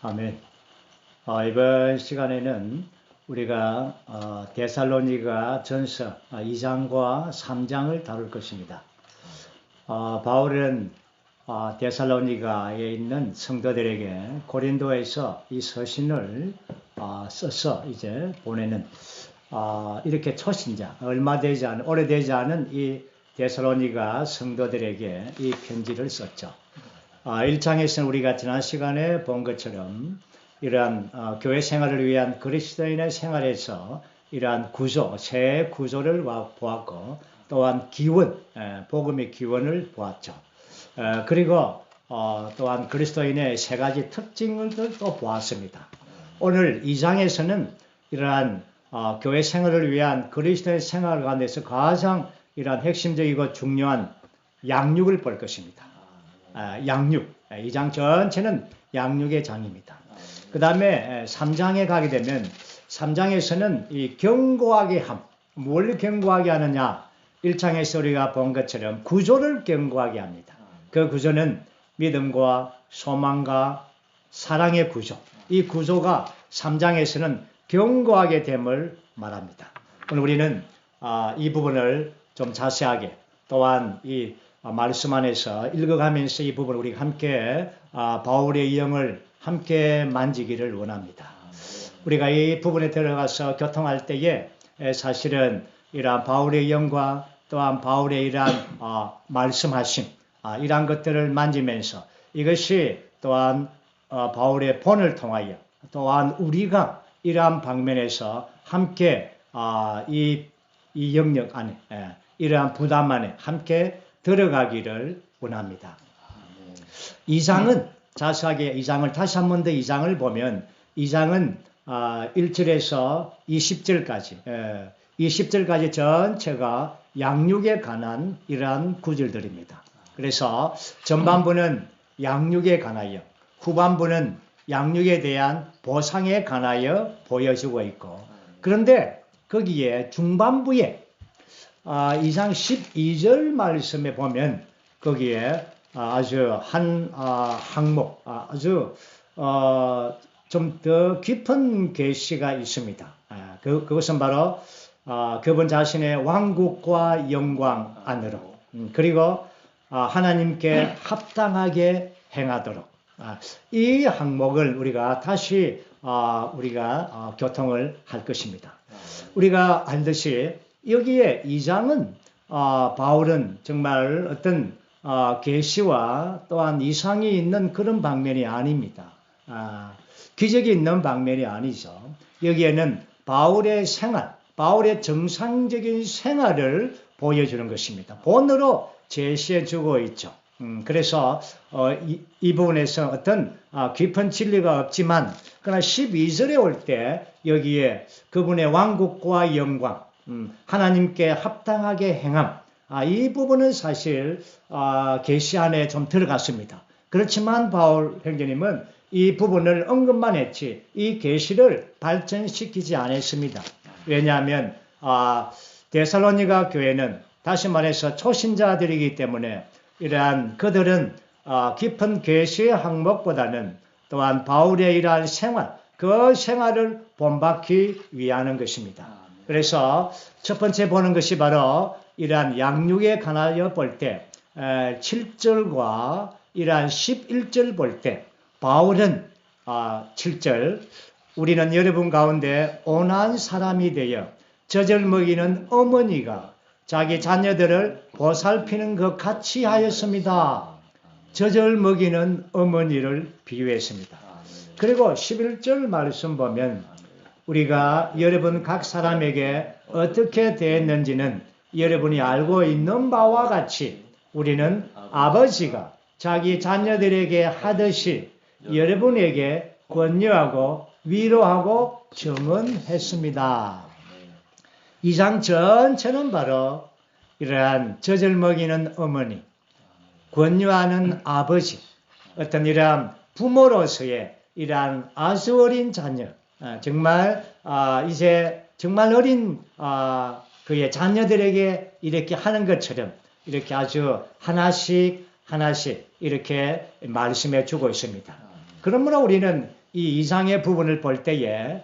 아멘. 이번 시간에는 우리가 데살로니가 전서 2장과 3장을 다룰 것입니다. 바울은 데살로니가에 있는 성도들에게 고린도에서 이 서신을 써서 이제 보내는 이렇게 초신자, 오래되지 않은 이 데살로니가 성도들에게 이 편지를 썼죠. 1장에서는 우리가 지난 시간에 본 것처럼 이러한 교회 생활을 위한 그리스도인의 생활에서 이러한 구조, 새 구조를 보았고 또한 기원, 복음의 기원을 보았죠. 그리고 또한 그리스도인의 세 가지 특징을 또 보았습니다. 오늘 2장에서는 이러한 교회 생활을 위한 그리스도의 생활 가운데서 가장 이러한 핵심적이고 중요한 양육을 볼 것입니다. 양육, 2장 전체는 양육의 장입니다. 그 다음에 3장에 가게 되면 3장에서는 이 경고하게 함, 뭘 경고하게 하느냐? 1장에서 우리가 본 것처럼 구조를 경고하게 합니다. 그 구조는 믿음과 소망과 사랑의 구조. 이 구조가 3장에서는 경고하게 됨을 말합니다. 오늘 우리는 이 부분을 좀 자세하게 또한 이 말씀 안에서 읽어가면서 이 부분을 우리가 함께 바울의 영을 함께 만지기를 원합니다. 우리가 이 부분에 들어가서 교통할 때에 사실은 이러한 바울의 영과 또한 바울의 이러한 말씀하심 이러한 것들을 만지면서 이것이 또한 바울의 본을 통하여 또한 우리가 이러한 방면에서 함께 이 영역 안에 이러한 부담 안에 함께 들어가기를 원합니다. 2장은 자세하게 2장을 다시 한 번 더 2장을 보면 2장은 1절에서 20절까지 전체가 양육에 관한 이러한 구절들입니다. 그래서 전반부는 양육에 관하여 후반부는 양육에 대한 보상에 관하여 보여주고 있고 그런데 거기에 중반부에 2장 12절 말씀에 보면 거기에 아주 한 항목 아주 좀 더 깊은 계시가 있습니다. 그것은 바로 그분 자신의 왕국과 영광 안으로 그리고 하나님께 합당하게 행하도록 이 항목을 우리가 다시 우리가 교통을 할 것입니다. 우리가 알듯이 여기에 2장은 바울은 정말 어떤 계시와 또한 이상이 있는 그런 방면이 아닙니다. 기적이 있는 방면이 아니죠. 여기에는 바울의 생활, 바울의 정상적인 생활을 보여주는 것입니다. 본으로 제시해 주고 있죠. 그래서 이 부분에서 어떤 깊은 진리가 없지만 그러나 12절에 올 때 여기에 그분의 왕국과 영광 하나님께 합당하게 행함 이 부분은 사실 계시 안에 좀 들어갔습니다. 그렇지만 바울 형제님은 이 부분을 언급만 했지 이 계시를 발전시키지 않았습니다. 왜냐하면 데살로니가 교회는 다시 말해서 초신자들이기 때문에 이러한 그들은 깊은 계시의 항목보다는 또한 바울의 이러한 생활 그 생활을 본받기 위하는 것입니다. 그래서 첫 번째 보는 것이 바로 이러한 양육에 관하여 볼 때 7절과 이러한 11절 볼 때 바울은 7절 우리는 여러분 가운데 온한 사람이 되어 젖을 먹이는 어머니가 자기 자녀들을 보살피는 것 같이 하였습니다. 젖을 먹이는 어머니를 비유했습니다. 그리고 11절 말씀 보면 우리가 여러분 각 사람에게 어떻게 대했는지는 여러분이 알고 있는 바와 같이 우리는 아버지가 자기 자녀들에게 하듯이 여러분에게 권유하고 위로하고 증언했습니다. 2장 전체는 바로 이러한 젖을 먹이는 어머니, 권유하는 아버지, 어떤 이러한 부모로서의 이러한 아주 어린 자녀, 정말 이제 정말 어린 그의 자녀들에게 이렇게 하는 것처럼 이렇게 아주 하나씩 이렇게 말씀해 주고 있습니다. 그러므로 우리는 이 이상의 부분을 볼 때에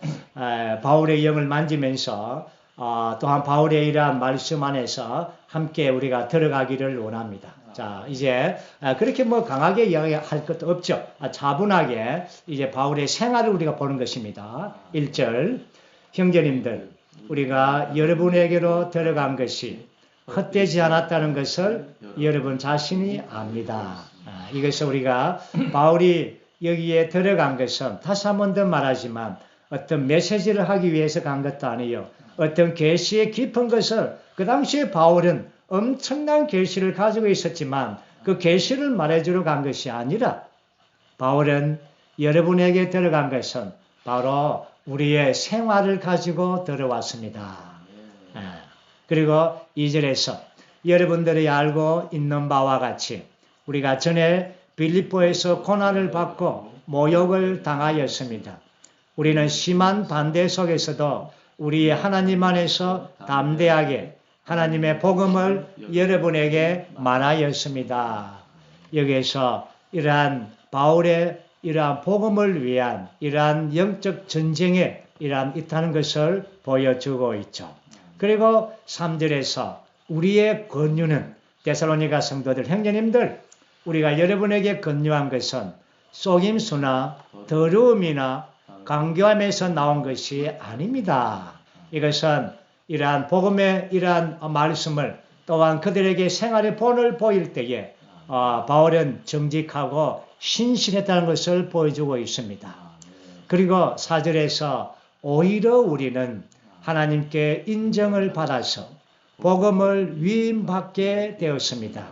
바울의 영을 만지면서 또한 바울의 이러한 말씀 안에서 함께 우리가 들어가기를 원합니다. 자, 이제 그렇게 뭐 강하게 이야기할 것도 없죠. 차분하게 이제 바울의 생활을 우리가 보는 것입니다. 1절, 형제님들, 우리가 여러분에게로 들어간 것이 헛되지 않았다는 것을 여러분 자신이 압니다. 이것을 우리가 바울이 여기에 들어간 것은 다시 한 번 더 말하지만 어떤 메시지를 하기 위해서 간 것도 아니에요. 어떤 계시의 깊은 것을 그 당시에 바울은 엄청난 계시를 가지고 있었지만 그 계시를 말해주러 간 것이 아니라 바울은 여러분에게 들어간 것은 바로 우리의 생활을 가지고 들어왔습니다. 그리고 2절에서 여러분들이 알고 있는 바와 같이 우리가 전에 빌립보에서 고난을 받고 모욕을 당하였습니다. 우리는 심한 반대 속에서도 우리 하나님 안에서 담대하게 하나님의 복음을 여러분에게 말하였습니다. 여기에서 이러한 바울의 이러한 복음을 위한 이러한 영적 전쟁에 이러한 있다는 것을 보여주고 있죠. 그리고 3절에서 우리의 권유는 데살로니가 성도들 형제님들 우리가 여러분에게 권유한 것은 속임수나 더러움이나 강교함에서 나온 것이 아닙니다. 이것은 이러한 복음의 이러한 말씀을 또한 그들에게 생활의 본을 보일 때에 바울은 정직하고 신실했다는 것을 보여주고 있습니다. 그리고 4절에서 오히려 우리는 하나님께 인정을 받아서 복음을 위임받게 되었습니다.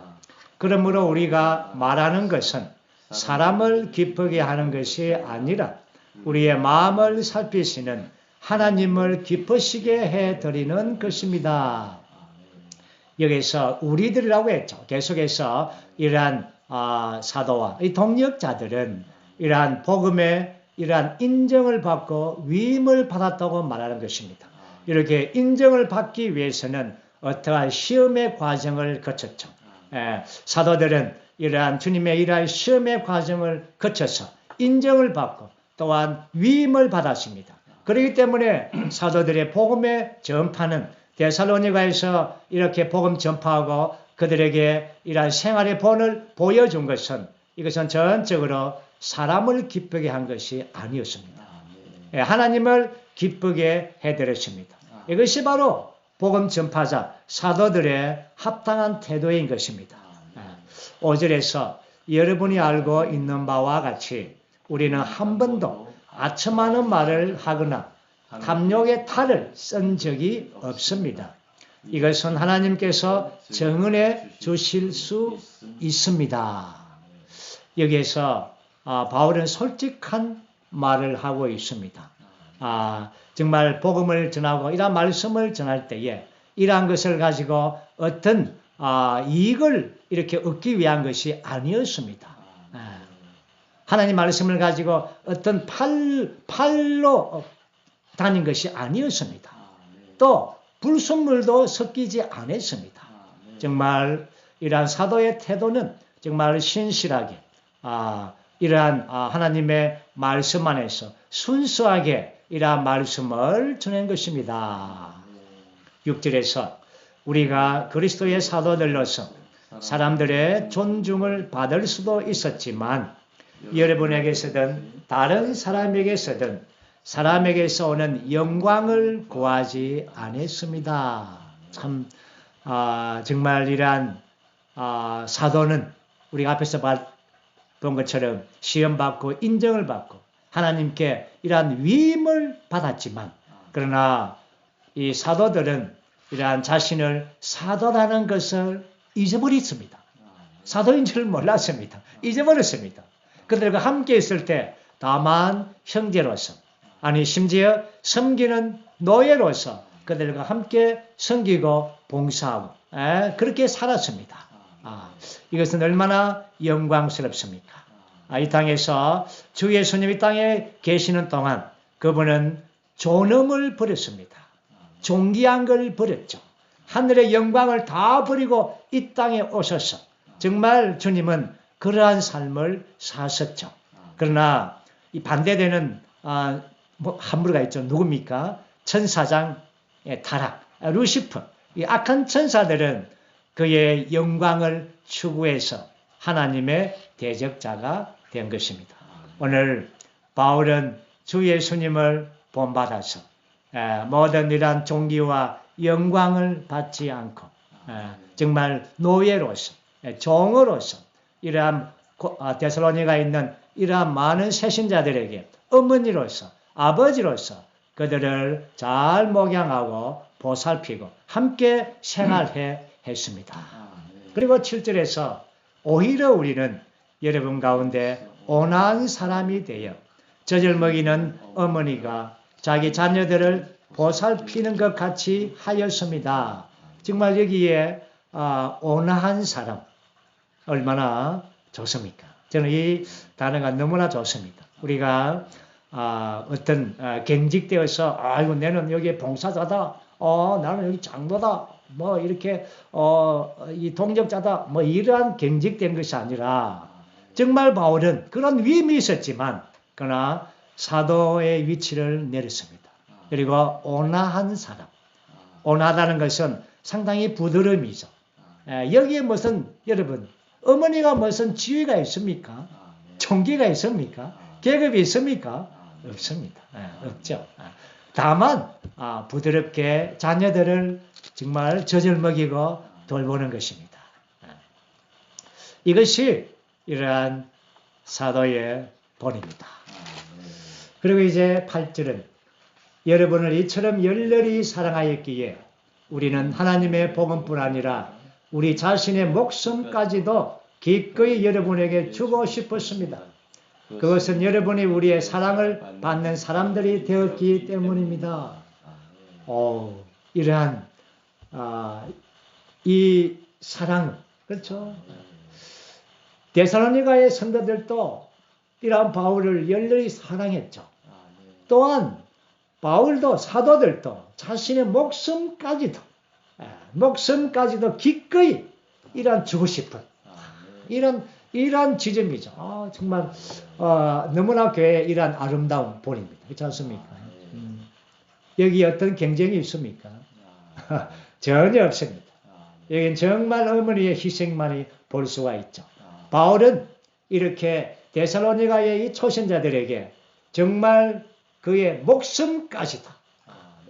그러므로 우리가 말하는 것은 사람을 기쁘게 하는 것이 아니라 우리의 마음을 살피시는 하나님을 기쁘시게 해드리는 것입니다. 여기서 우리들이라고 했죠. 계속해서 이러한 사도와 이 동역자들은 이러한 복음의 이러한 인정을 받고 위임을 받았다고 말하는 것입니다. 이렇게 인정을 받기 위해서는 어떠한 시험의 과정을 거쳤죠. 사도들은 이러한 주님의 이러한 시험의 과정을 거쳐서 인정을 받고 또한 위임을 받았습니다. 그렇기 때문에 사도들의 복음의 전파는 데살로니가에서 이렇게 복음 전파하고 그들에게 이러한 생활의 본을 보여준 것은 이것은 전적으로 사람을 기쁘게 한 것이 아니었습니다. 하나님을 기쁘게 해드렸습니다. 이것이 바로 복음 전파자 사도들의 합당한 태도인 것입니다. 5절에서 여러분이 알고 있는 바와 같이 우리는 한 번도 아첨하는 말을 하거나 탐욕의 탈을 쓴 적이 없습니다. 이것은 하나님께서 정은해 주실 수 있습니다. 여기에서 바울은 솔직한 말을 하고 있습니다. 정말 복음을 전하고 이러한 말씀을 전할 때에 이러한 것을 가지고 어떤 이익을 이렇게 얻기 위한 것이 아니었습니다. 하나님 말씀을 가지고 어떤 팔로 다닌 것이 아니었습니다. 또 불순물도 섞이지 않았습니다. 정말 이러한 사도의 태도는 정말 신실하게 이러한 하나님의 말씀 안에서 순수하게 이러한 말씀을 전한 것입니다. 6절에서 우리가 그리스도의 사도들로서 사람들의 존중을 받을 수도 있었지만 여러분에게서든 다른 사람에게서든 사람에게서 오는 영광을 구하지 않았습니다. 참 정말 이러한 사도는 우리가 앞에서 본 것처럼 시험받고 인정을 받고 하나님께 이러한 위임을 받았지만 그러나 이 사도들은 이러한 자신을 사도라는 것을 잊어버렸습니다. 사도인 줄 몰랐습니다. 잊어버렸습니다. 그들과 함께 있을 때 다만 형제로서 아니 심지어 섬기는 노예로서 그들과 함께 섬기고 봉사하고 그렇게 살았습니다. 이것은 얼마나 영광스럽습니까? 이 땅에서 주 예수님이 땅에 계시는 동안 그분은 존엄을 버렸습니다. 존귀한 걸 버렸죠. 하늘의 영광을 다 버리고 이 땅에 오셔서 정말 주님은 그러한 삶을 사셨죠. 그러나 이 반대되는 뭐 함부로가 있죠. 누굽니까? 천사장의 타락, 루시퍼. 이 악한 천사들은 그의 영광을 추구해서 하나님의 대적자가 된 것입니다. 오늘 바울은 주 예수님을 본받아서 모든 이러한 종기와 영광을 받지 않고 정말 노예로서 종으로서 이러한 데살로니가에 있는 이러한 많은 새신자들에게 어머니로서 아버지로서 그들을 잘 목양하고 보살피고 함께 생활해 했습니다. 그리고 7절에서 오히려 우리는 여러분 가운데 온화한 사람이 되어 젖을 먹이는 어머니가 자기 자녀들을 보살피는 것 같이 하였습니다. 정말 여기에 온화한 사람 얼마나 좋습니까? 저는 이 단어가 너무나 좋습니다. 우리가 어떤 경직되어서 아이고 나는 여기 봉사자다, 나는 여기 장로다, 뭐 이렇게 이 동역자다, 뭐 이러한 경직된 것이 아니라 정말 바울은 그런 위임이 있었지만 그러나 사도의 위치를 내렸습니다. 그리고 온화한 사람, 온화하다는 것은 상당히 부드러움이죠. 여기에 무슨 여러분 어머니가 무슨 지위가 있습니까? 총기가 있습니까? 계급이 있습니까? 없습니다. 없죠. 다만 부드럽게 자녀들을 정말 젖을 먹이고 돌보는 것입니다. 이것이 이러한 사도의 본입니다. 그리고 이제 8절은 여러분을 이처럼 열렬히 사랑하였기에 우리는 하나님의 복음뿐 아니라 우리 자신의 목숨까지도 기꺼이 여러분에게 주고 싶었습니다. 그것은 여러분이 우리의 사랑을 받는 사람들이 되었기 때문입니다. 이러한 이 사랑, 그렇죠? 데살로니가의 성도들도 이러한 바울을 열렬히 사랑했죠. 또한 바울도 사도들도 자신의 목숨까지도 기꺼이 이러한 주고 싶은 이런 지점이죠. 정말 너무나 교회의 이러한 아름다운 본입니다. 그렇지 않습니까? 여기 어떤 경쟁이 있습니까? 전혀 없습니다. 여기는 정말 어머니의 희생만이 볼 수가 있죠. 바울은 이렇게 데살로니가의 이 초신자들에게 정말 그의 목숨까지도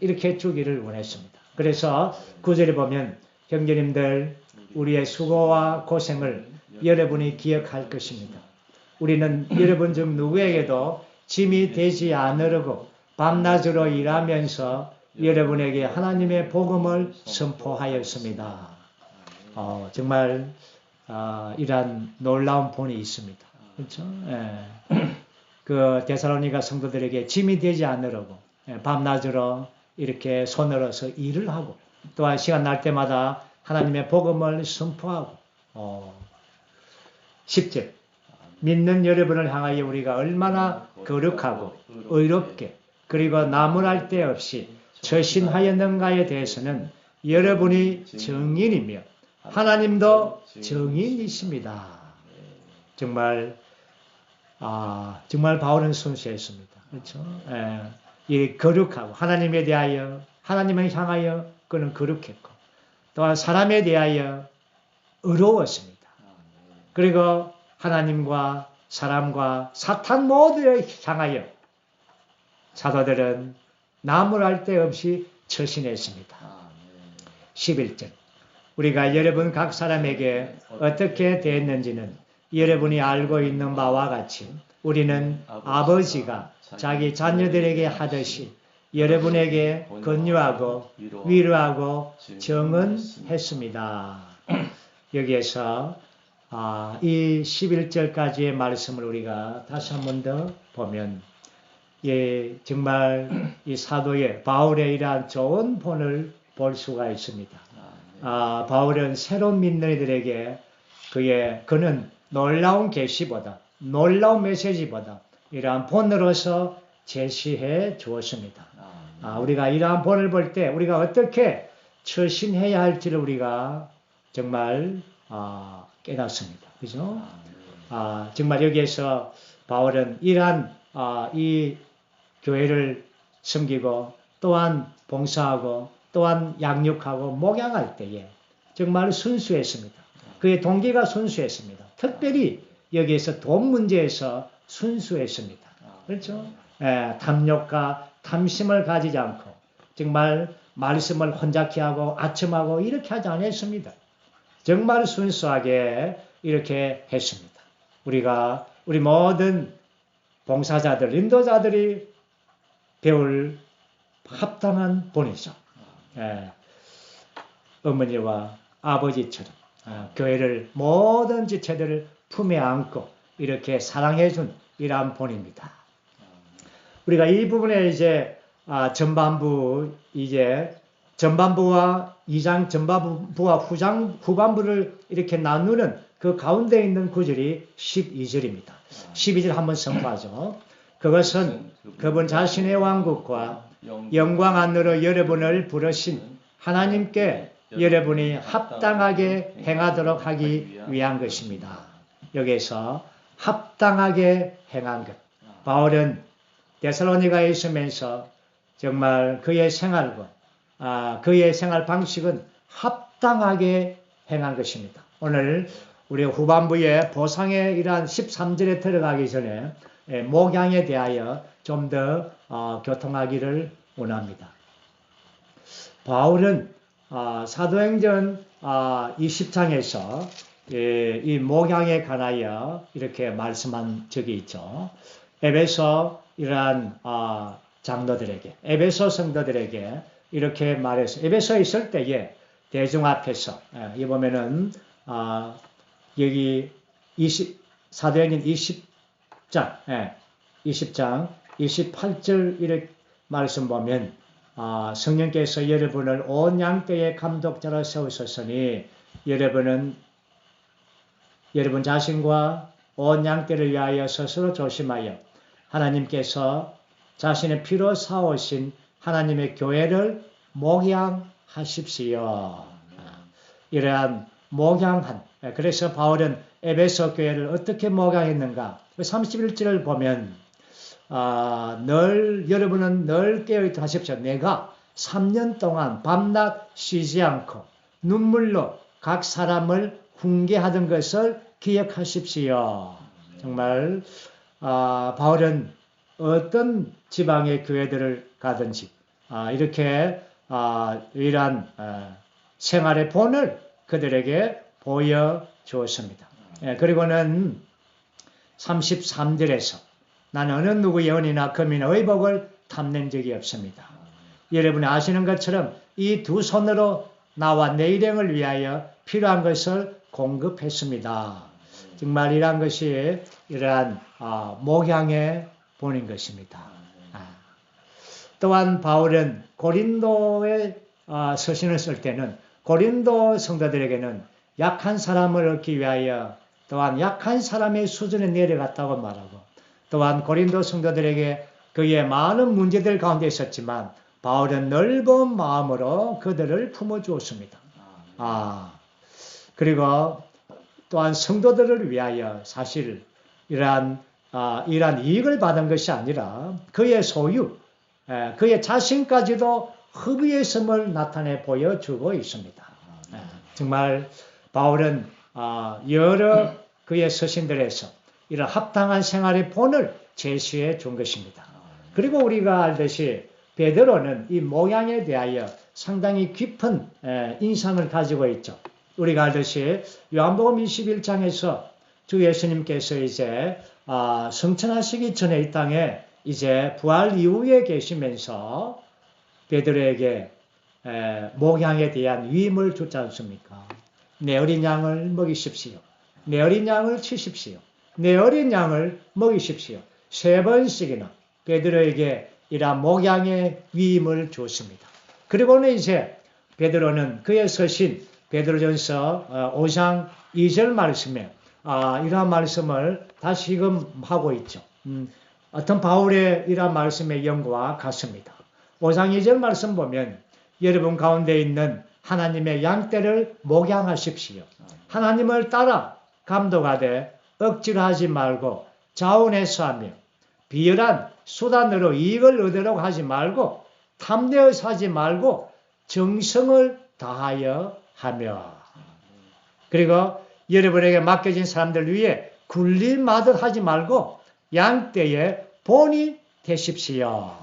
이렇게 주기를 원했습니다. 그래서 9절에 보면 형제님들 우리의 수고와 고생을 여러분이 기억할 것입니다. 우리는 여러분 중 누구에게도 짐이 되지 않으려고 밤낮으로 일하면서 여러분에게 하나님의 복음을 선포하였습니다. 정말 이러한 놀라운 본이 있습니다. 그렇죠? 그 데살로니가 성도들에게 짐이 되지 않으려고 밤낮으로 이렇게 손으로서 일을 하고 또한 시간 날 때마다 하나님의 복음을 선포하고 10절 믿는 여러분을 향하여 우리가 얼마나 거룩하고 의롭게 그리고 나무랄 데 없이 처신하였는가에 대해서는 여러분이 증인이며 하나님도 증인이십니다. 정말 바울은 순수했습니다. 그렇죠? 이 거룩하고 하나님에 대하여 하나님을 향하여 그는 거룩했고 또한 사람에 대하여 의로웠습니다. 그리고 하나님과 사람과 사탄 모두를 향하여 사도들은 나무랄 데 없이 처신했습니다. 11절 우리가 여러분 각 사람에게 어떻게 대했는지는 여러분이 알고 있는 바와 같이 우리는 아버지가 자기 자녀들에게 하듯이 여러분에게 권유하고 위로하고 정언했습니다. 여기에서 이 11절까지의 말씀을 우리가 다시 한 번 더 보면 정말 이 사도의 바울의 이러한 좋은 본을 볼 수가 있습니다. 바울은 새로운 믿는 이들에게 그는 놀라운 계시보다 놀라운 메시지보다 이러한 본으로서 제시해 주었습니다. 우리가 이러한 본을 볼 때 우리가 어떻게 처신해야 할지를 우리가 정말 깨닫습니다. 그죠? 정말 여기에서 바울은 이러한 이 교회를 섬기고 또한 봉사하고 또한 양육하고 목양할 때에 정말 순수했습니다. 그의 동기가 순수했습니다. 특별히 여기에서 돈 문제에서 순수했습니다. 그렇죠? 탐욕과 탐심을 가지지 않고 정말 말씀을 혼잡케 하고 아첨하고 이렇게 하지 않았습니다. 정말 순수하게 이렇게 했습니다. 우리 모든 봉사자들, 인도자들이 배울 합당한 본이죠. 어머니와 아버지처럼 교회를 모든 지체들을 품에 안고 이렇게 사랑해준 이러한 본입니다. 우리가 이 부분에 이제 전반부와 2장 전반부와 후반부를 이렇게 나누는 그 가운데 있는 구절이 12절입니다. 12절 한번 선포하죠. 그것은 그분 자신의 왕국과 영광 안으로 여러분을 부르신 하나님께 여러분이 합당하게 행하도록 하기 위한 것입니다. 여기에서 합당하게 행한 것. 바울은 데살로니가에 있으면서 정말 그의 생활과 그의 생활 방식은 합당하게 행한 것입니다. 오늘 우리 후반부에 보상의 이러한 13절에 들어가기 전에 목양에 대하여 좀 더 교통하기를 원합니다. 바울은 사도행전 20장에서 이 목양에 관하여 이렇게 말씀한 적이 있죠. 에베소 이러한 장로들에게, 에베소 성도들에게 이렇게 말해서 에베소에 있을 때에 대중 앞에서 이 보면은 여기 사도행전 20장 28절 이렇게 말씀 보면 성령께서 여러분을 온 양떼의 감독자로 세우셨으니 여러분은 여러분 자신과 온 양떼를 위하여 스스로 조심하여 하나님께서 자신의 피로 사오신 하나님의 교회를 목양하십시오. 이러한 목양한, 그래서 바울은 에베소 교회를 어떻게 목양했는가? 31절을 보면 여러분은 늘 깨어있도록 하십시오. 내가 3년 동안 밤낮 쉬지 않고 눈물로 각 사람을 훈계하던 것을 기억하십시오. 정말 바울은 어떤 지방의 교회들을 가든지 이렇게 이러한 생활의 본을 그들에게 보여주었습니다. 그리고는 33절에서 나는 어느 누구의 은이나 금이나 의복을 탐낸 적이 없습니다. 여러분이 아시는 것처럼 이 두 손으로 나와 내 일행을 위하여 필요한 것을 공급했습니다. 정말 이러한 것이 이러한 목양의 본인 것입니다. 또한 바울은 고린도에 서신을 쓸 때는 고린도 성도들에게는 약한 사람을 얻기 위하여 또한 약한 사람의 수준에 내려갔다고 말하고 또한 고린도 성도들에게 그의 많은 문제들 가운데 있었지만 바울은 넓은 마음으로 그들을 품어주었습니다. 그리고 또한 성도들을 위하여 사실 이러한 이익을 받은 것이 아니라 그의 소유, 그의 자신까지도 허비했음을 나타내 보여주고 있습니다. 정말 바울은 여러 그의 서신들에서 이런 합당한 생활의 본을 제시해 준 것입니다. 그리고 우리가 알듯이 베드로는 이 목양에 대하여 상당히 깊은 인상을 가지고 있죠. 우리가 알듯이 요한복음 21장에서 주 예수님께서 이제 성천하시기 전에 이 땅에 이제 부활 이후에 계시면서 베드로에게 목양에 대한 위임을 주지 않습니까? 내 어린 양을 먹이십시오. 내 어린 양을 치십시오. 내 어린 양을 먹이십시오. 3번씩이나 베드로에게 이러한 목양의 위임을 주었습니다. 그리고는 이제 베드로는 그의 서신 베드로전서 5장 2절 말씀에 이러한 말씀을 다시금 하고 있죠. 어떤 바울의 이러한 말씀의 연구와 같습니다. 5장 2절 말씀 보면 여러분 가운데 있는 하나님의 양떼를 목양하십시오. 하나님을 따라 감독하되 억지로 하지 말고 자원해서 하며 비열한 수단으로 이익을 얻으려고 하지 말고 탐내어서 하지 말고 정성을 다하여 하며 그리고 여러분에게 맡겨진 사람들 위해 군림하듯 하지 말고 양떼의 본이 되십시오.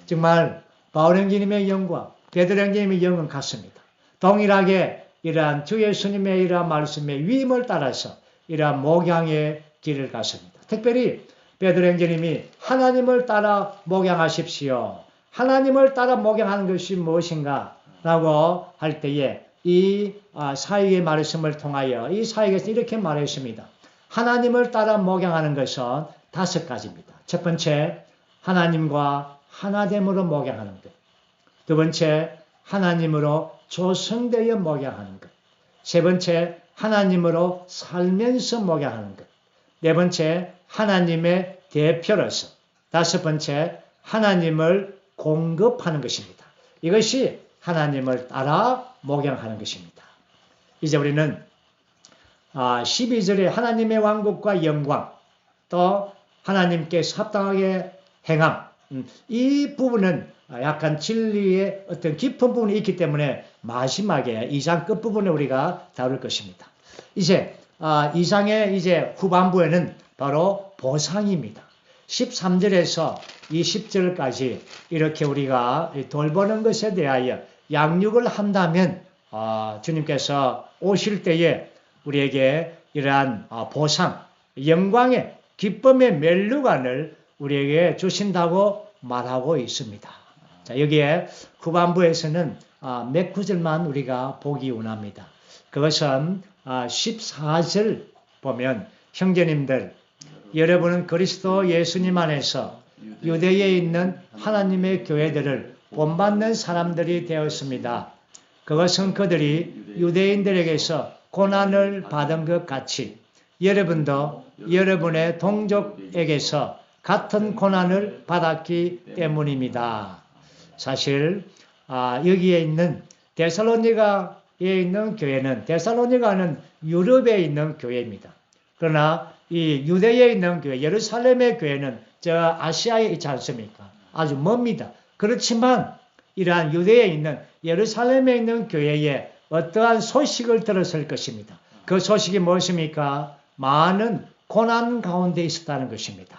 정말 바울 형제님의 영과 베드로 형제님의 영은 같습니다. 동일하게 이러한 주 예수님의 이러한 말씀의 위임을 따라서 이러한 목양의 길을 갔습니다. 특별히 베드로 형제님이 하나님을 따라 목양하십시오. 하나님을 따라 목양하는 것이 무엇인가? 라고 할 때에 이 사역의 말씀을 통하여 이 사역에서 이렇게 말했습니다. 하나님을 따라 목양하는 것은 5가지입니다. 첫 번째, 하나님과 하나됨으로 목양하는 것. 두 번째, 하나님으로 조성되어 목양하는 것. 세 번째, 하나님으로 살면서 목양하는 것. 네 번째, 하나님의 대표로서. 다섯 번째, 하나님을 공급하는 것입니다. 이것이 하나님을 따라 목양하는 것입니다. 이제 우리는 12절에 하나님의 왕국과 영광, 또 하나님께서 합당하게 행함, 이 부분은 약간 진리의 어떤 깊은 부분이 있기 때문에 마지막에 2장 끝부분에 우리가 다룰 것입니다. 이제 2장의 이제 후반부에는 바로 보상입니다. 13절에서 20절까지 이렇게 우리가 돌보는 것에 대하여 양육을 한다면 주님께서 오실 때에 우리에게 이러한 보상, 영광의 기쁨의 멸류관을 우리에게 주신다고 말하고 있습니다. 자, 여기에 후반부에서는 몇 구절만 우리가 보기 원합니다. 그것은 14절 보면 형제님들, 여러분은 그리스도 예수님 안에서 유대에 있는 하나님의 교회들을 본받는 사람들이 되었습니다. 그것은 그들이 유대인들에게서 고난을 받은 것 같이 여러분도 여러분의 동족에게서 같은 고난을 받았기 때문입니다. 사실 여기에 있는 데살로니가에 있는 교회는 데살로니가는 유럽에 있는 교회입니다. 그러나 이 유대에 있는 교회, 예루살렘의 교회는 저 아시아에 있지 않습니까? 아주 멉니다. 그렇지만 이러한 유대에 있는 예루살렘에 있는 교회에 어떠한 소식을 들었을 것입니다. 그 소식이 무엇입니까? 많은 고난 가운데 있었다는 것입니다.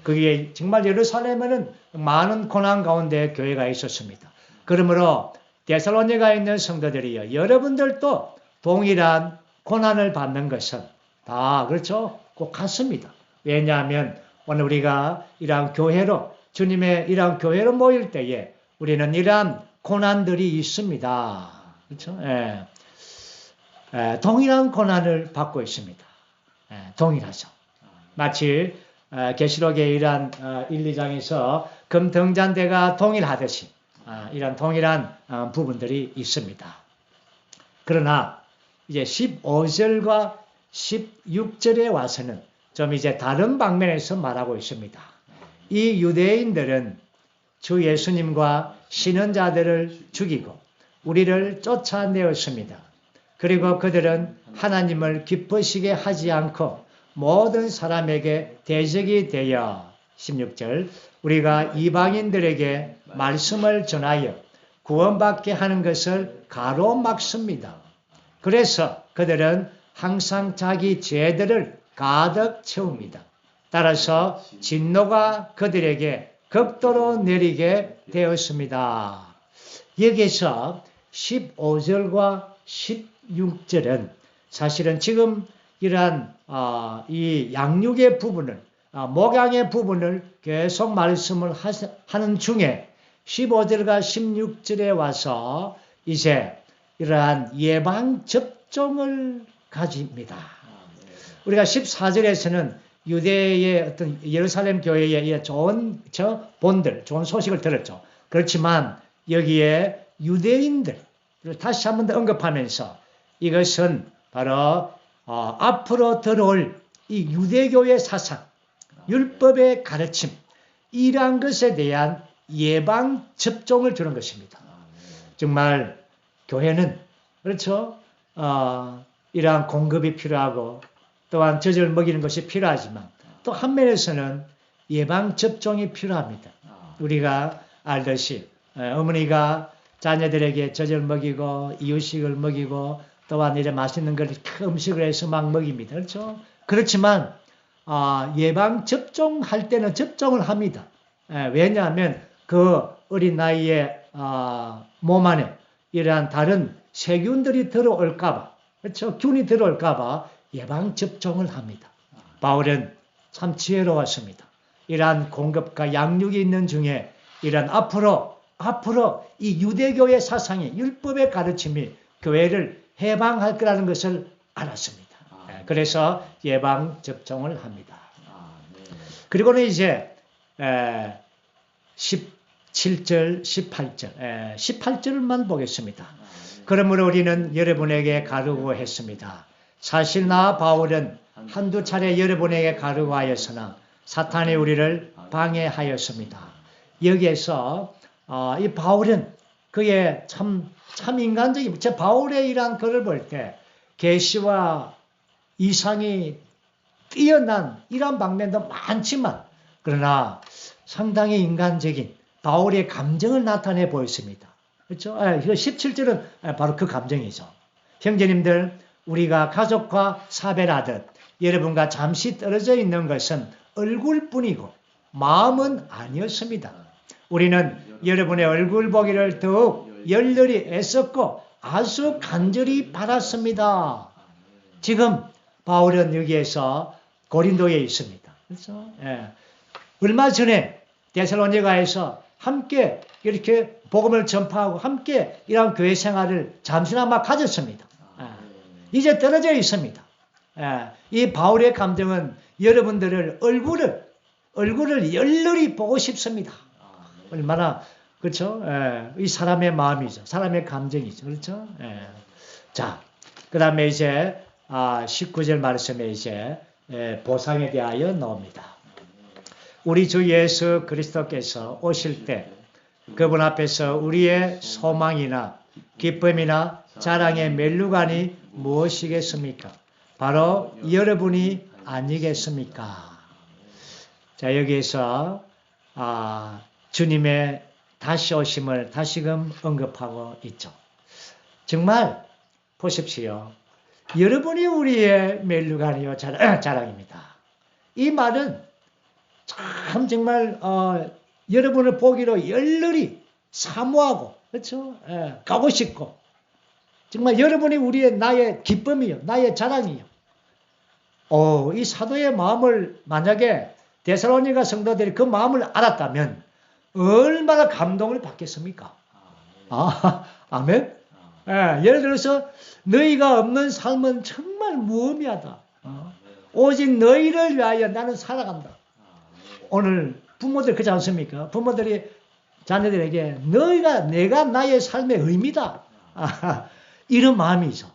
그게 정말 예루살렘에는 많은 고난 가운데 교회가 있었습니다. 그러므로 데살로니가에 있는 성도들이요, 여러분들도 동일한 고난을 받는 것은 다 그렇죠? 꼭 같습니다. 왜냐하면 오늘 우리가 이러한 교회로 주님의 이러한 교회로 모일 때에 우리는 이러한 고난들이 있습니다. 그렇죠? 동일한 고난을 받고 있습니다. 동일하죠. 마치 계시록의 이러한 1, 2장에서 금등잔대가 동일하듯이 이런 동일한 부분들이 있습니다. 그러나 이제 15절과 16절에 와서는 좀 이제 다른 방면에서 말하고 있습니다. 이 유대인들은 주 예수님과 신원자들을 죽이고 우리를 쫓아내었습니다. 그리고 그들은 하나님을 기쁘시게 하지 않고 모든 사람에게 대적이 되어 16절 우리가 이방인들에게 말씀을 전하여 구원받게 하는 것을 가로막습니다. 그래서 그들은 항상 자기 죄들을 가득 채웁니다. 따라서 진노가 그들에게 극도로 내리게 되었습니다. 여기서 15절과 16절은 사실은 지금 이러한 이 양육의 부분을 목양의 부분을 계속 말씀을 하는 중에 15절과 16절에 와서 이제 이러한 예방 접종을 가집니다. 우리가 14절에서는 유대의 어떤 예루살렘 교회의 좋은 본들, 좋은 소식을 들었죠. 그렇지만 여기에 유대인들을 다시 한 번 더 언급하면서 이것은 바로 앞으로 들어올 이 유대교의 사상, 율법의 가르침, 이러한 것에 대한 예방 접종을 주는 것입니다. 정말 교회는 그렇죠. 이러한 공급이 필요하고 또한 젖을 먹이는 것이 필요하지만 또 한면에서는 예방 접종이 필요합니다. 우리가 알듯이 어머니가 자녀들에게 젖을 먹이고 이유식을 먹이고 또한 이런 맛있는 걸 음식을 해서 막 먹입니다. 그렇죠? 그렇지만 예방 접종할 때는 접종을 합니다. 왜냐하면 그 어린 나이에 몸 안에 이러한 다른 세균들이 들어올까봐, 그렇죠? 균이 들어올까봐 예방 접종을 합니다. 바울은 참 지혜로웠습니다. 이러한 공급과 양육이 있는 중에 이런 앞으로 이 유대교의 사상이 율법의 가르침이 교회를 해방할 거라는 것을 알았습니다. 그래서 예방 접종을 합니다. 그리고는 이제 17절, 18절, 18절만 보겠습니다. 그러므로 우리는 여러분에게 가르고 했습니다. 사실 나 바울은 한두 차례 여러분에게 가르고 하였으나 사탄이 우리를 방해하였습니다. 여기에서 이 바울은 그의 참 인간적인, 제 바울의 이러한 글을 볼 때 계시와 이상이 뛰어난 이런 방면도 많지만 그러나 상당히 인간적인 바울의 감정을 나타내 보였습니다. 그렇죠? 17절은 바로 그 감정이죠. 형제님들, 우리가 가족과 사별하듯 여러분과 잠시 떨어져 있는 것은 얼굴뿐이고 마음은 아니었습니다. 우리는 여러분의 얼굴 보기를 더욱 열렬히 애썼고 아주 간절히 바랐습니다. 지금 바울은 여기에서 고린도에 있습니다. 그렇죠? 얼마 전에 데살로니가에서 함께 이렇게 복음을 전파하고 함께 이런 교회 생활을 잠시나마 가졌습니다. 이제 떨어져 있습니다. 이 바울의 감정은 여러분들을 얼굴을 열렬히 보고 싶습니다. 얼마나, 그렇죠? 이 사람의 마음이죠. 사람의 감정이죠. 그렇죠? 자, 그 다음에 이제 19절 말씀에 이제 보상에 대하여 나옵니다. 우리 주 예수 그리스도께서 오실 때 그분 앞에서 우리의 소망이나 기쁨이나 자랑의 멜루간이 무엇이겠습니까? 바로 여러분이 아니겠습니까? 자, 여기에서 주님의 다시 오심을 다시금 언급하고 있죠. 정말 보십시오. 여러분이 우리의 멜루간이요 자랑입니다. 이 말은 참 정말 여러분을 보기로 열렬히 사모하고, 그렇죠? 가고 싶고, 정말 여러분이 나의 기쁨이요, 나의 자랑이요. 이 사도의 마음을 만약에 데살로니가 성도들이 그 마음을 알았다면 얼마나 감동을 받겠습니까? 아멘. 예를 들어서 너희가 없는 삶은 정말 무의미하다. 오직 너희를 위하여 나는 살아간다. 오늘 부모들 그렇지 않습니까? 부모들이 자녀들에게 내가 나의 삶의 의미다. 이런 마음이죠.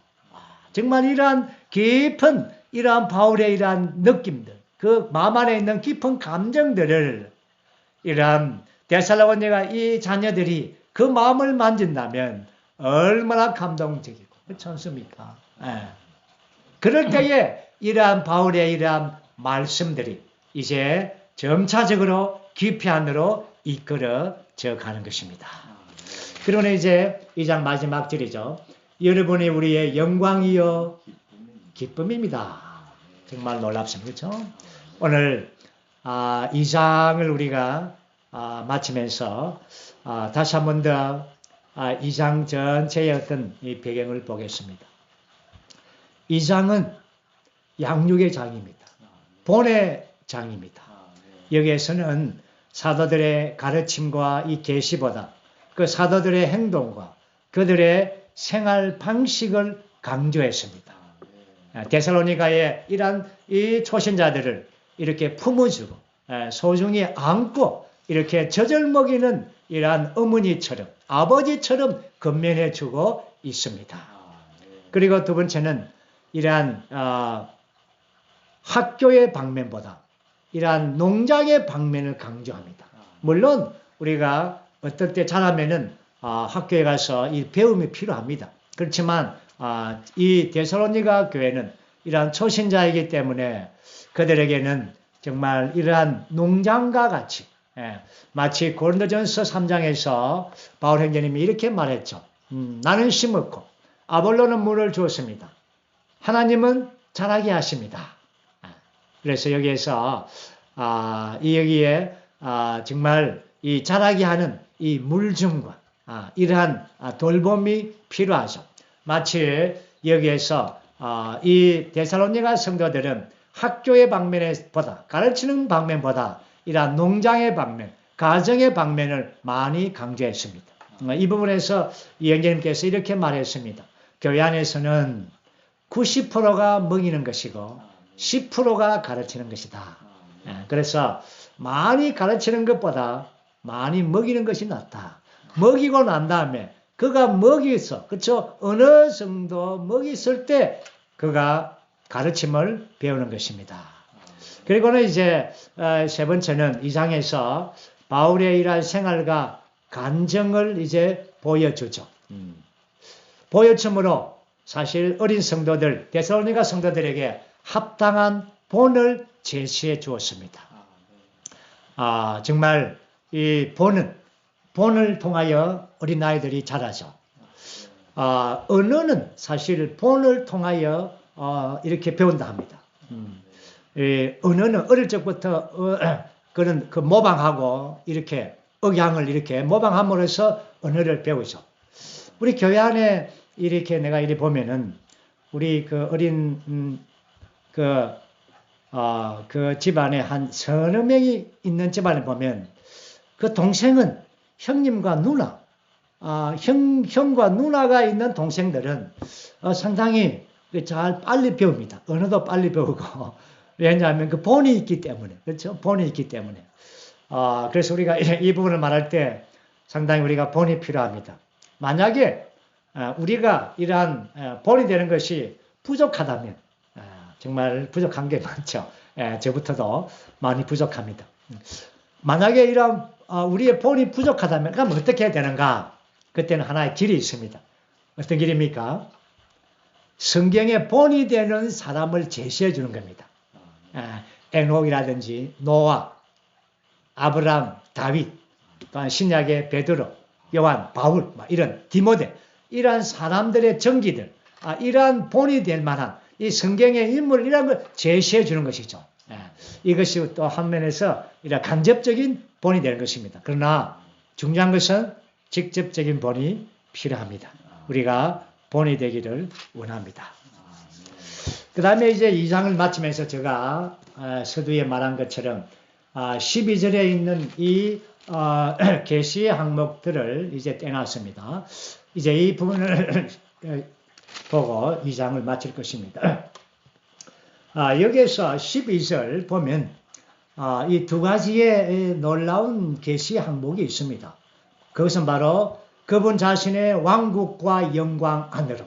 정말 이러한 깊은 이러한 바울의 이러한 느낌들, 그 마음 안에 있는 깊은 감정들을 이러한 데살로니가 이 자녀들이 그 마음을 만진다면 얼마나 감동적이고 그렇지 않습니까? 그럴 때에 이러한 바울의 이러한 말씀들이 이제 점차적으로 깊이 안으로 이끌어져 가는 것입니다. 그러나 이제 2장 마지막 절이죠. 여러분이 우리의 영광이요 기쁨입니다. 정말 놀랍습니다. 그렇죠? 오늘 2장을 우리가 마치면서 다시 한 번 더 2장 전체의 어떤 이 배경을 보겠습니다. 2장은 양육의 장입니다. 본의 장입니다. 여기에서는 사도들의 가르침과 이 계시보다 그 사도들의 행동과 그들의 생활 방식을 강조했습니다. 데살로니가의 이러한 이 초신자들을 이렇게 품어주고 소중히 안고 이렇게 젖을 먹이는 이러한 어머니처럼 아버지처럼 건면해주고 있습니다. 그리고 두 번째는 이러한 학교의 방면보다 이러한 농장의 방면을 강조합니다. 물론 우리가 어떨 때 자라면은 학교에 가서 이 배움이 필요합니다. 그렇지만 이 데살로니가 교회는 이러한 초신자이기 때문에 그들에게는 정말 이러한 농장과 같이 마치 고린도전서 3장에서 바울 형제님이 이렇게 말했죠. 나는 심었고 아볼로는 물을 주었습니다. 하나님은 자라게 하십니다. 그래서 여기에서 여기에 정말 이 자라게 하는 이 물줌과 이러한 돌봄이 필요하죠. 마치 여기에서 이 데살로니가 성도들은 학교의 방면보다 가르치는 방면보다 이러한 농장의 방면, 가정의 방면을 많이 강조했습니다. 이 부분에서 이 형제님께서 이렇게 말했습니다. 교회 안에서는 90%가 먹이는 것이고 10%가 가르치는 것이다. 그래서 많이 가르치는 것보다 많이 먹이는 것이 낫다. 먹이고 난 다음에 그가 먹이서, 그렇죠? 어느 정도 먹였을 때 그가 가르침을 배우는 것입니다. 그리고는 이제 세 번째는 이 장에서 바울의 이러한 생활과 간정을 이제 보여주죠. 보여줌으로 사실 어린 성도들, 데살로니가 성도들에게 합당한 본을 제시해 주었습니다. 정말 이 본을 통하여 어린아이들이 자라죠. 언어는 사실 본을 통하여 이렇게 배운다 합니다. 언어는 어릴 적부터 그런 그 모방하고 이렇게 억양을 이렇게 모방함으로써 언어를 배우죠. 우리 교회 안에 이렇게 내가 이렇게 보면은 우리 그 어린 그 집안에 한 서너 명이 있는 집안에 보면 그 동생은 형님과 누나, 형과 누나가 있는 동생들은 상당히 잘 빨리 배웁니다. 언어도 빨리 배우고. 왜냐하면 그 본이 있기 때문에. 그렇죠? 본이 있기 때문에. 그래서 우리가 이 부분을 말할 때 상당히 우리가 본이 필요합니다. 만약에 우리가 이러한 본이 되는 것이 부족하다면, 정말 부족한 게 많죠. 저부터도 많이 부족합니다. 만약에 이런 우리의 본이 부족하다면 그럼 어떻게 해야 되는가? 그때는 하나의 길이 있습니다. 어떤 길입니까? 성경의 본이 되는 사람을 제시해 주는 겁니다. 에녹이라든지 노아, 아브라함, 다윗, 또한 신약의 베드로, 요한, 바울, 이런 디모데, 이러한 사람들의 전기들, 이러한 본이 될 만한 이 성경의 인물 이런 걸 제시해 주는 것이죠. 이것이 또 한면에서 이런 간접적인 본이 되는 것입니다. 그러나 중요한 것은 직접적인 본이 필요합니다. 우리가 본이 되기를 원합니다. 그 다음에 이제 2장을 마치면서 제가 서두에 말한 것처럼 12절에 있는 이 계시의 항목들을 이제 떼놨습니다. 이제 이 부분을 보고 2장을 마칠 것입니다. 여기에서 12절 보면 이 두 가지의 놀라운 계시 항목이 있습니다. 그것은 바로 그분 자신의 왕국과 영광 안으로,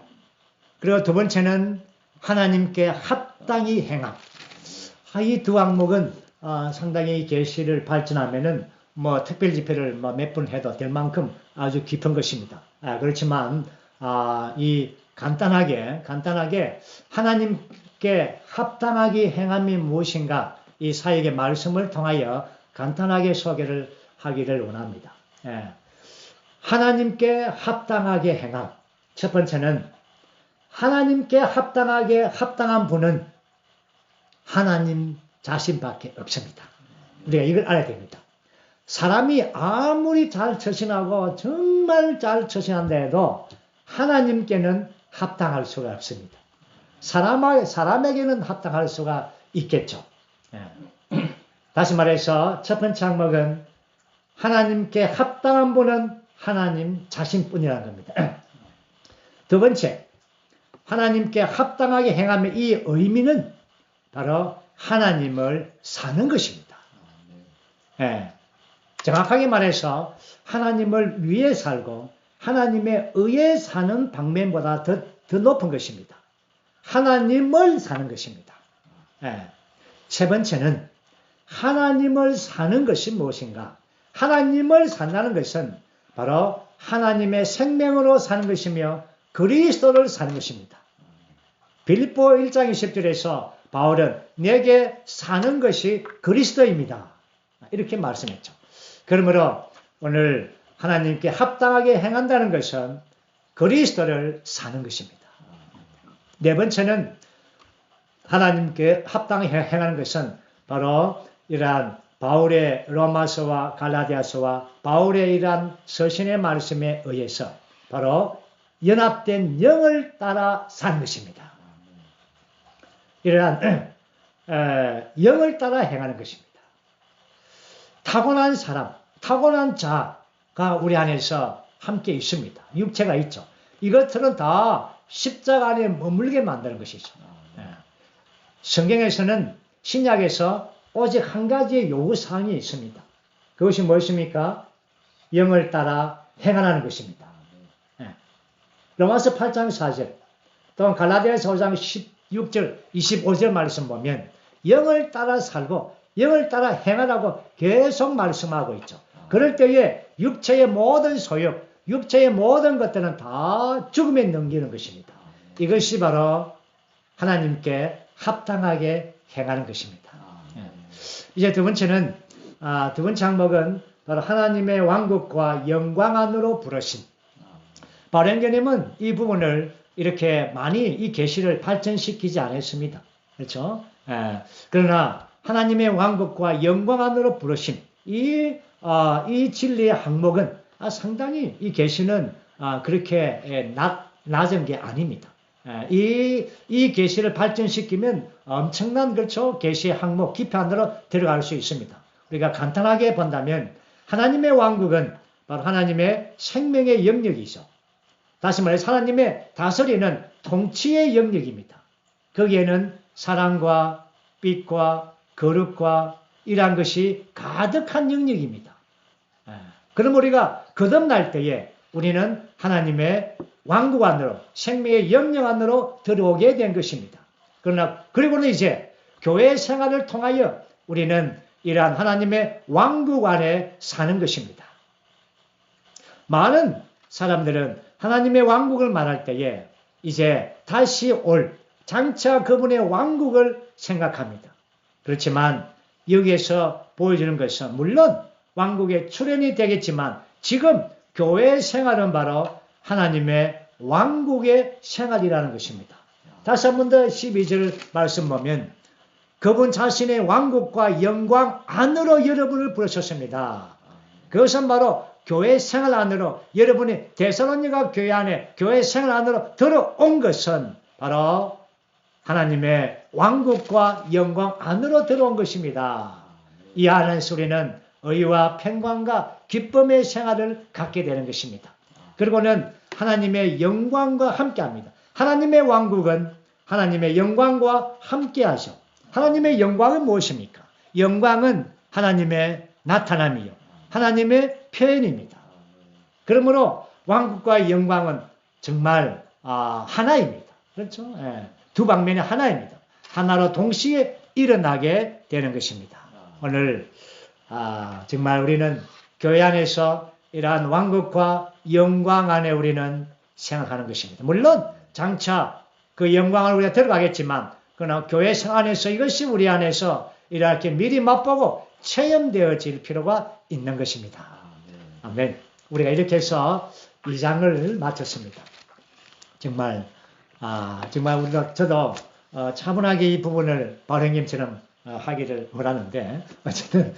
그리고 두 번째는 하나님께 합당히 행함. 이 두 항목은 상당히 계시를 발전하면은 뭐 특별 집회를 몇 분 해도 될 만큼 아주 깊은 것입니다. 그렇지만 이 간단하게 하나님께 합당하게 행함이 무엇인가, 이 사역의 말씀을 통하여 간단하게 소개를 하기를 원합니다. 하나님께 합당하게 행함. 첫 번째는 하나님께 합당한 분은 하나님 자신밖에 없습니다. 우리가 이걸 알아야 됩니다. 사람이 아무리 잘 처신하고 정말 잘 처신한다 해도 하나님께는 합당할 수가 없습니다. 사람에게는 합당할 수가 있겠죠. 다시 말해서 첫 번째 항목은 하나님께 합당한 분은 하나님 자신뿐이라는 겁니다. 두 번째, 하나님께 합당하게 행하면 이 의미는 바로 하나님을 사는 것입니다. 정확하게 말해서 하나님을 위해 살고 하나님의 의에 사는 방면보다 더 높은 것입니다. 하나님을 사는 것입니다. 세 번째는 하나님을 사는 것이 무엇인가? 하나님을 산다는 것은 바로 하나님의 생명으로 사는 것이며 그리스도를 사는 것입니다. 빌립보 1장 20절에서 바울은 내게 사는 것이 그리스도입니다. 이렇게 말씀했죠. 그러므로 오늘 하나님께 합당하게 행한다는 것은 그리스도를 사는 것입니다. 네 번째는 하나님께 합당하게 행하는 것은 바로 이러한 바울의 로마서와 갈라디아서와 바울의 이러한 서신의 말씀에 의해서 바로 연합된 영을 따라 사는 것입니다. 이러한 영을 따라 행하는 것입니다. 타고난 사람, 타고난 자가 우리 안에서 함께 있습니다. 육체가 있죠. 이것들은 다 십자가 안에 머물게 만드는 것이죠. 성경에서는 신약에서 오직 한 가지의 요구사항이 있습니다. 그것이 무엇입니까? 영을 따라 행하라는 것입니다. 로마서 8장 4절 또는 갈라디아서 5장 16절 25절 말씀 보면 영을 따라 살고 영을 따라 행하라고 계속 말씀하고 있죠. 그럴 때에 육체의 모든 소욕, 육체의 모든 것들은 다 죽음에 넘기는 것입니다. 이것이 바로 하나님께 합당하게 행하는 것입니다. 이제 두 번째는 두 번째 항목은 바로 하나님의 왕국과 영광 안으로 부르심. 바울님은 이 부분을 이렇게 많이 이 계시를 발전시키지 않았습니다. 그렇죠? 그러나 하나님의 왕국과 영광 안으로 부르심. 이 진리의 항목은 상당히 이 계시는 그렇게 낮은 게 아닙니다. 이 계시를 발전시키면 엄청난 그렇죠 계시의 항목 깊이 안으로 들어갈 수 있습니다. 우리가 간단하게 본다면 하나님의 왕국은 바로 하나님의 생명의 영역이죠. 다시 말해서 하나님의 다스리는 통치의 영역입니다. 거기에는 사랑과 빛과 거룩과 이러한 것이 가득한 영역입니다. 그럼 우리가 거듭날 때에 우리는 하나님의 왕국 안으로 생명의 영역 안으로 들어오게 된 것입니다. 그리고는 이제 교회 생활을 통하여 우리는 이러한 하나님의 왕국 안에 사는 것입니다. 많은 사람들은 하나님의 왕국을 말할 때에 이제 다시 올 장차 그분의 왕국을 생각합니다. 그렇지만 여기에서 보여주는 것은 물론 왕국의 출현이 되겠지만 지금 교회 생활은 바로 하나님의 왕국의 생활이라는 것입니다. 다시 한 번 더 12절 말씀 보면 그분 자신의 왕국과 영광 안으로 여러분을 부르셨습니다. 그것은 바로 교회 생활 안으로 여러분이 데살로니가 교회 안에 교회 생활 안으로 들어온 것은 바로 하나님의 왕국과 영광 안으로 들어온 것입니다. 이 안에서 우리는 의와 평강과 기쁨의 생활을 갖게 되는 것입니다. 그리고는 하나님의 영광과 함께합니다. 하나님의 왕국은 하나님의 영광과 함께하죠. 하나님의 영광은 무엇입니까? 영광은 하나님의 나타남이요. 하나님의 표현입니다. 그러므로 왕국과 영광은 정말 하나입니다. 그렇죠? 두 방면이 하나입니다. 하나로 동시에 일어나게 되는 것입니다. 오늘 정말 우리는 교회 안에서 이러한 왕국과 영광 안에 우리는 생각하는 것입니다. 물론 장차 그 영광을 우리가 들어가겠지만 그러나 교회 생활 안에서 이것이 우리 안에서 이렇게 미리 맛보고 체험되어질 필요가 있는 것입니다. 아멘. 우리가 이렇게 해서 2장을 마쳤습니다. 정말 저도 차분하게 이 부분을 바울님처럼 하기를 원하는데 어쨌든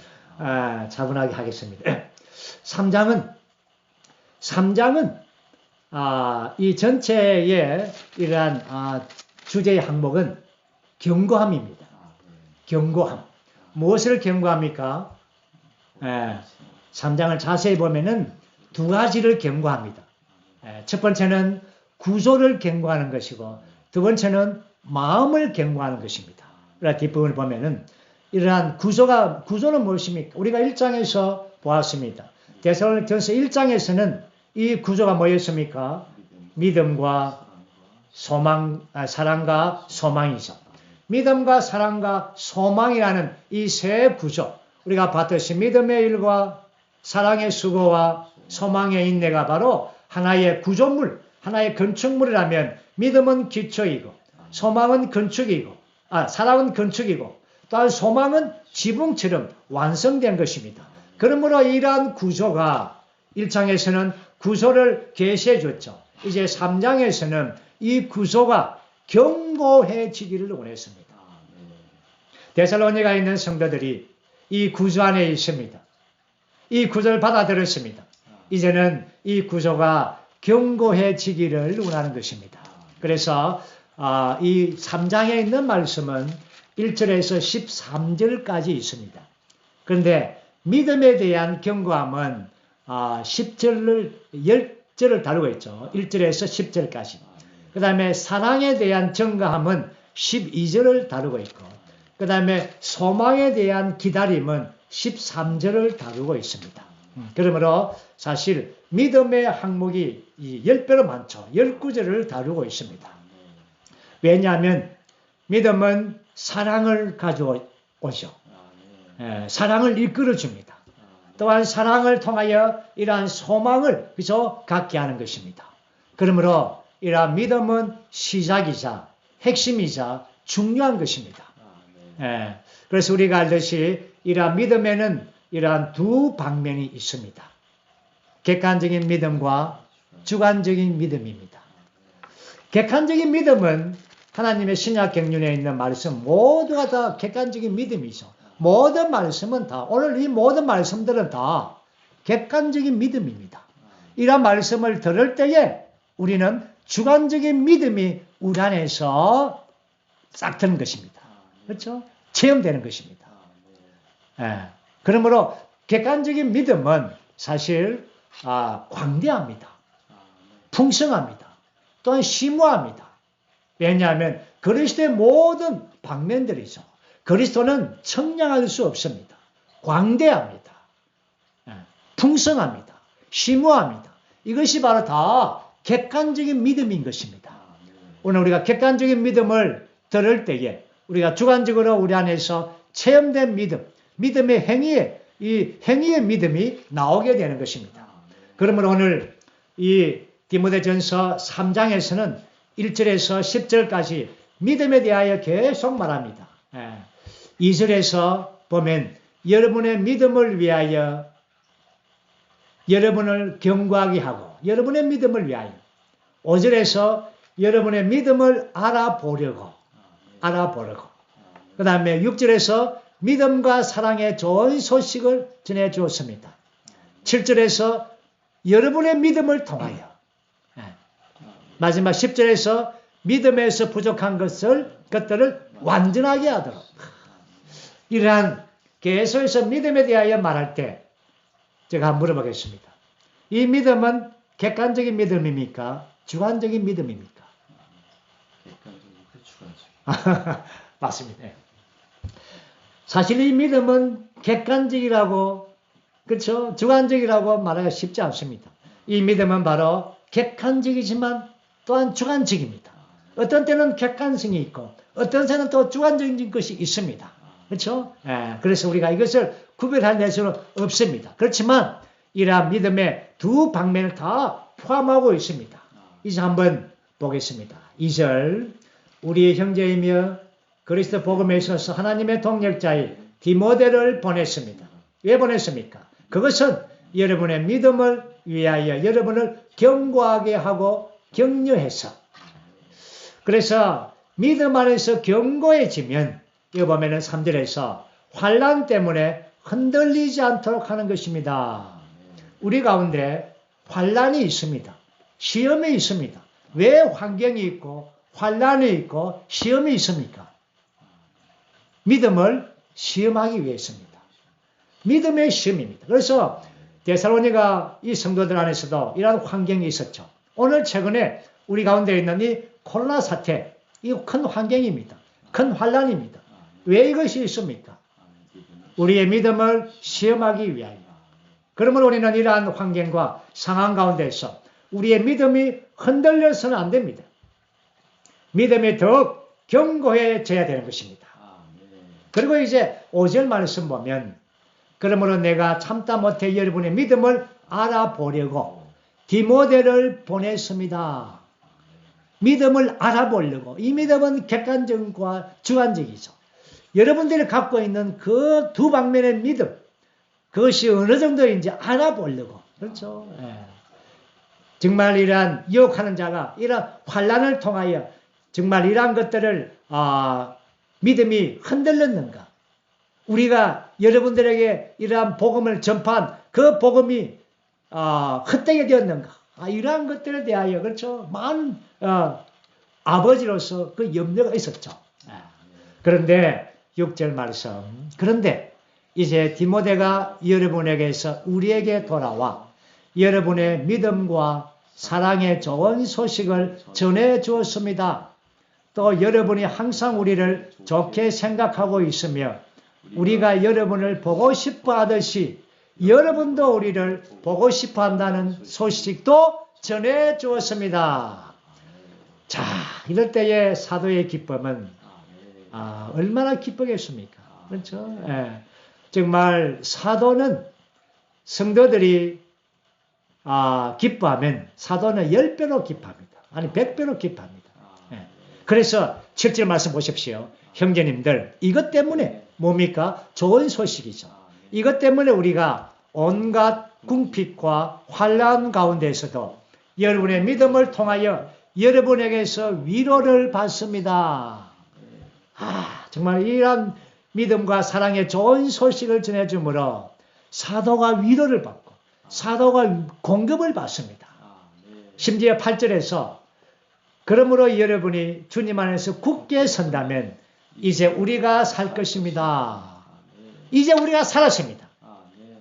차분하게 하겠습니다. 3장은 이 전체의 이러한 주제의 항목은 경고함입니다. 경고함. 무엇을 경고합니까? 3장을 자세히 보면은 두 가지를 경고합니다. 첫 번째는 구조를 경고하는 것이고 두 번째는 마음을 경고하는 것입니다. 그러나 뒷부분을 보면은 이러한 구조는 무엇입니까? 우리가 1장에서 보았습니다. 데살로니가전서 1장에서는 이 구조가 뭐였습니까? 믿음과 소망, 사랑과 소망이죠. 믿음과 사랑과 소망이라는 이 세 구조, 우리가 봤듯이 믿음의 일과 사랑의 수고와 소망의 인내가 바로 하나의 구조물, 하나의 건축물이라면 믿음은 기초이고 소망은 건축이고 사랑은 건축이고 또한 소망은 지붕처럼 완성된 것입니다. 그러므로 이러한 구조가 1장에서는 구조를 계시해 줬죠. 이제 3장에서는 이 구조가 견고해지기를 원했습니다. 데살로니가에 있는 성도들이 이 구조 안에 있습니다. 이 구조를 받아들였습니다. 이제는 이 구조가 견고해지기를 원하는 것입니다. 그래서 이 3장에 있는 말씀은 1절에서 13절까지 있습니다. 그런데 믿음에 대한 견고함은 10절을 다루고 있죠. 1절에서 10절까지. 그 다음에 사랑에 대한 증거함은 12절을 다루고 있고, 그 다음에 소망에 대한 기다림은 13절을 다루고 있습니다. 그러므로 사실 믿음의 항목이 10배로 많죠. 19절을 다루고 있습니다. 왜냐하면 믿음은 사랑을 가져오죠. 사랑을 이끌어줍니다. 또한 사랑을 통하여 이러한 소망을 그저 갖게 하는 것입니다. 그러므로 이러한 믿음은 시작이자 핵심이자 중요한 것입니다. 그래서 우리가 알듯이 이러한 믿음에는 이러한 두 방면이 있습니다. 객관적인 믿음과 주관적인 믿음입니다. 객관적인 믿음은 하나님의 신약 경륜에 있는 말씀 모두가 다 객관적인 믿음이죠. 모든 말씀은 다, 오늘 이 모든 말씀들은 다 객관적인 믿음입니다. 이런 말씀을 들을 때에 우리는 주관적인 믿음이 우리 안에서 싹 트는 것입니다. 그렇죠? 체험되는 것입니다. 그러므로 객관적인 믿음은 사실 광대합니다. 풍성합니다. 또한 심오합니다. 왜냐하면 그리스도의 모든 방면들이죠. 그리스도는 청량할 수 없습니다. 광대합니다. 풍성합니다. 심오합니다. 이것이 바로 다 객관적인 믿음인 것입니다. 오늘 우리가 객관적인 믿음을 들을 때에 우리가 주관적으로 우리 안에서 체험된 믿음, 믿음의 행위에 이 행위의 믿음이 나오게 되는 것입니다. 그러면 오늘 이 디모데전서 3장에서는 1절에서 10절까지 믿음에 대하여 계속 말합니다. 2절에서 보면 여러분의 믿음을 위하여 여러분을 견고하게 하고 여러분의 믿음을 위하여 5절에서 여러분의 믿음을 알아보려고 그 다음에 6절에서 믿음과 사랑의 좋은 소식을 전해주었습니다. 7절에서 여러분의 믿음을 통하여 마지막 10절에서 믿음에서 부족한 것들을 완전하게 하도록 이러한 계속해서 믿음에 대하여 말할 때 제가 한번 물어보겠습니다. 이 믿음은 객관적인 믿음입니까? 주관적인 믿음입니까? 주관적인. 맞습니다. 사실 이 믿음은 객관적이라고 그렇죠? 주관적이라고 말하기가 쉽지 않습니다. 이 믿음은 바로 객관적이지만 또한 주관적입니다. 어떤 때는 객관성이 있고 어떤 때는 또 주관적인 것이 있습니다. 그렇죠? 그래서 우리가 이것을 구별할 수는 없습니다. 그렇지만 이러한 믿음의 두 방면을 다 포함하고 있습니다. 이제 한번 보겠습니다. 2절 우리의 형제이며 그리스도 복음에 있어서 하나님의 동력자인 디모데를 보냈습니다. 왜 보냈습니까? 그것은 여러분의 믿음을 위하여 여러분을 견고하게 하고 격려해서 그래서 믿음 안에서 견고해지면 여기 보면은 3절에서 환난 때문에 흔들리지 않도록 하는 것입니다. 우리 가운데 환난이 있습니다. 시험이 있습니다. 왜 환경이 있고 환난이 있고 시험이 있습니까? 믿음을 시험하기 위해서입니다. 믿음의 시험입니다. 그래서 데살로니가 이 성도들 안에서도 이러한 환경이 있었죠. 오늘 최근에 우리 가운데 있는 이 코로나 사태, 이 큰 환경입니다. 큰 환난입니다. 왜 이것이 있습니까? 우리의 믿음을 시험하기 위하여. 그러면 우리는 이러한 환경과 상황 가운데서 우리의 믿음이 흔들려서는 안 됩니다. 믿음이 더욱 견고해져야 되는 것입니다. 그리고 이제 5절 말씀 보면 그러므로 내가 참다 못해 여러분의 믿음을 알아보려고 디모데를 보냈습니다. 믿음을 알아보려고, 이 믿음은 객관적과 주관적이죠. 여러분들이 갖고 있는 그 두 방면의 믿음, 그것이 어느 정도인지 알아보려고. 그렇죠. 예. 정말 이러한 유혹하는 자가 이러한 환난을 통하여 정말 이러한 것들을 믿음이 흔들렸는가? 우리가 여러분들에게 이러한 복음을 전파한 그 복음이 헛되게 되었는가? 이러한 것들에 대하여 그렇죠. 많은 아버지로서 그 염려가 있었죠. 그런데 6절 말씀. 그런데 이제 디모데가 여러분에게서 우리에게 돌아와 여러분의 믿음과 사랑의 좋은 소식을 전해 주었습니다. 또 여러분이 항상 우리를 좋게 생각하고 있으며 우리가 여러분을 보고 싶어 하듯이 여러분도 우리를 보고 싶어 한다는 소식도 전해 주었습니다. 자, 이럴 때의 사도의 기쁨은 얼마나 기쁘겠습니까? 그렇죠? 예. 정말 사도는 성도들이 기뻐하면 사도는 10배로 기뻐합니다. 아니 100배로 기뻐합니다. 예. 그래서 7절 말씀 보십시오. 형제님들, 이것 때문에 뭡니까? 좋은 소식이죠. 이것 때문에 우리가 온갖 궁핍과 환난 가운데에서도 여러분의 믿음을 통하여 여러분에게서 위로를 받습니다. 정말 이러한 믿음과 사랑의 좋은 소식을 전해주므로 사도가 위로를 받고 사도가 공급을 받습니다. 심지어 8절에서 그러므로 여러분이 주님 안에서 굳게 선다면 이제 우리가 살 것입니다. 이제 우리가 살았습니다.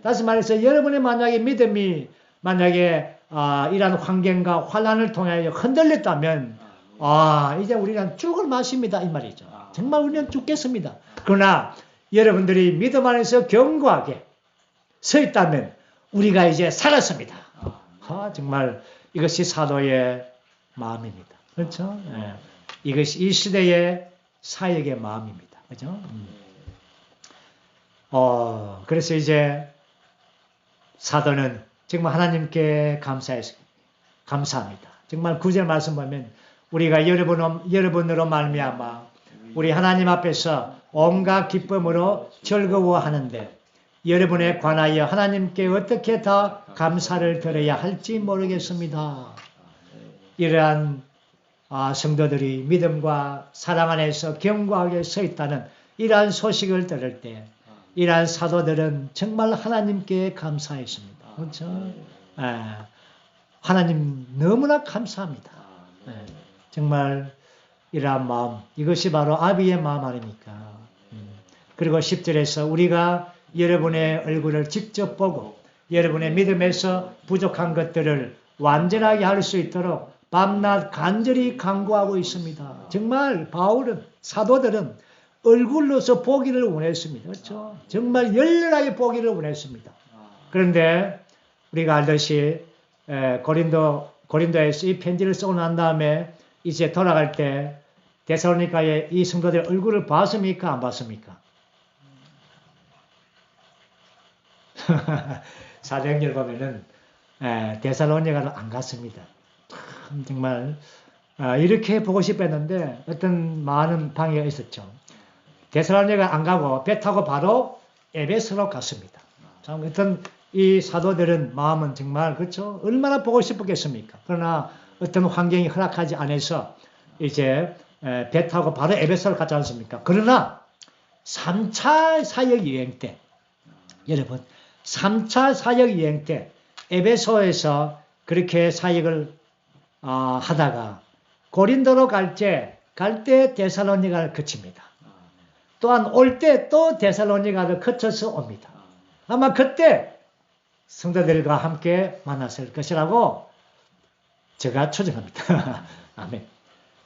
다시 말해서 여러분의 만약에 믿음이 만약에 이러한 환경과 환난을 통하여 흔들렸다면 이제 우리는 죽을 맛입니다. 이 말이죠. 정말 우리는 죽겠습니다. 그러나 여러분들이 믿음 안에서 견고하게 서 있다면 우리가 이제 살았습니다. 정말 이것이 사도의 마음입니다. 그렇죠? 네. 이것이 이 시대의 사역의 마음입니다. 그렇죠? 그래서 이제 사도는 정말 하나님께 감사합니다. 정말 9절 말씀 보면 우리가 여러분으로 말미암아 우리 하나님 앞에서 온갖 기쁨으로 즐거워하는데 여러분에 관하여 하나님께 어떻게 더 감사를 드려야 할지 모르겠습니다. 이러한 성도들이 믿음과 사랑 안에서 견고하게 서 있다는 이러한 소식을 들을 때 이러한 사도들은 정말 하나님께 감사했습니다. 그렇죠? 하나님 너무나 감사합니다. 정말 이러한 마음, 이것이 바로 아비의 마음 아닙니까? 그리고 10절에서 우리가 여러분의 얼굴을 직접 보고 여러분의 믿음에서 부족한 것들을 완전하게 할 수 있도록 밤낮 간절히 간구하고 있습니다. 정말 바울은, 사도들은 얼굴로서 보기를 원했습니다. 그렇죠? 정말 열렬하게 보기를 원했습니다. 그런데 우리가 알듯이 고린도에서 이 편지를 쓰고 난 다음에 이제 돌아갈 때 데살로니가의 이 성도들의 얼굴을 봤습니까? 안 봤습니까? 사도행전 보면은 데살로니가를 안 갔습니다. 참 정말 이렇게 보고 싶었는데 어떤 많은 방해가 있었죠. 데살로니가 안 가고 배 타고 바로 에베소로 갔습니다. 참 어떤 이 사도들은 마음은 정말 그렇죠. 얼마나 보고 싶었겠습니까? 그러나 어떤 환경이 허락하지 않아서 이제 배 타고 바로 에베소로 갔지 않습니까? 그러나 3차 사역 여행 때 여러분 3차 사역 여행 때 에베소에서 그렇게 사역을 하다가 고린도로 갈 때 데살로니가를 거칩니다. 또한 올 때 또 데살로니가를 거쳐서 옵니다. 아마 그때 성도들과 함께 만났을 것이라고 제가 추정합니다. 아멘.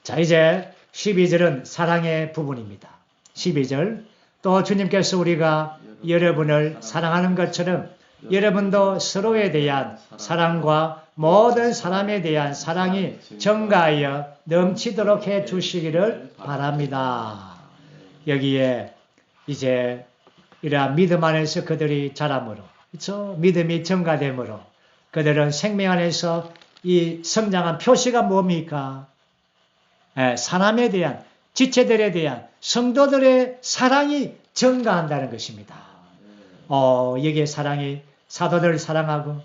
자, 이제 12절은 사랑의 부분입니다. 12절. 또 주님께서 우리가 여러분을 사랑하는 것처럼 여러분도 서로에 대한 사랑과 모든 사람에 대한 사랑이 증가하여 넘치도록 해 주시기를 바랍니다. 여기에 이제 이러한 믿음 안에서 그들이 자람으로, 그렇죠? 믿음이 증가됨으로 그들은 생명 안에서 이 성장한 표시가 뭡니까? 사람에 대한, 지체들에 대한 성도들의 사랑이 증가한다는 것입니다. 여기에 사랑이 사도들을 사랑하고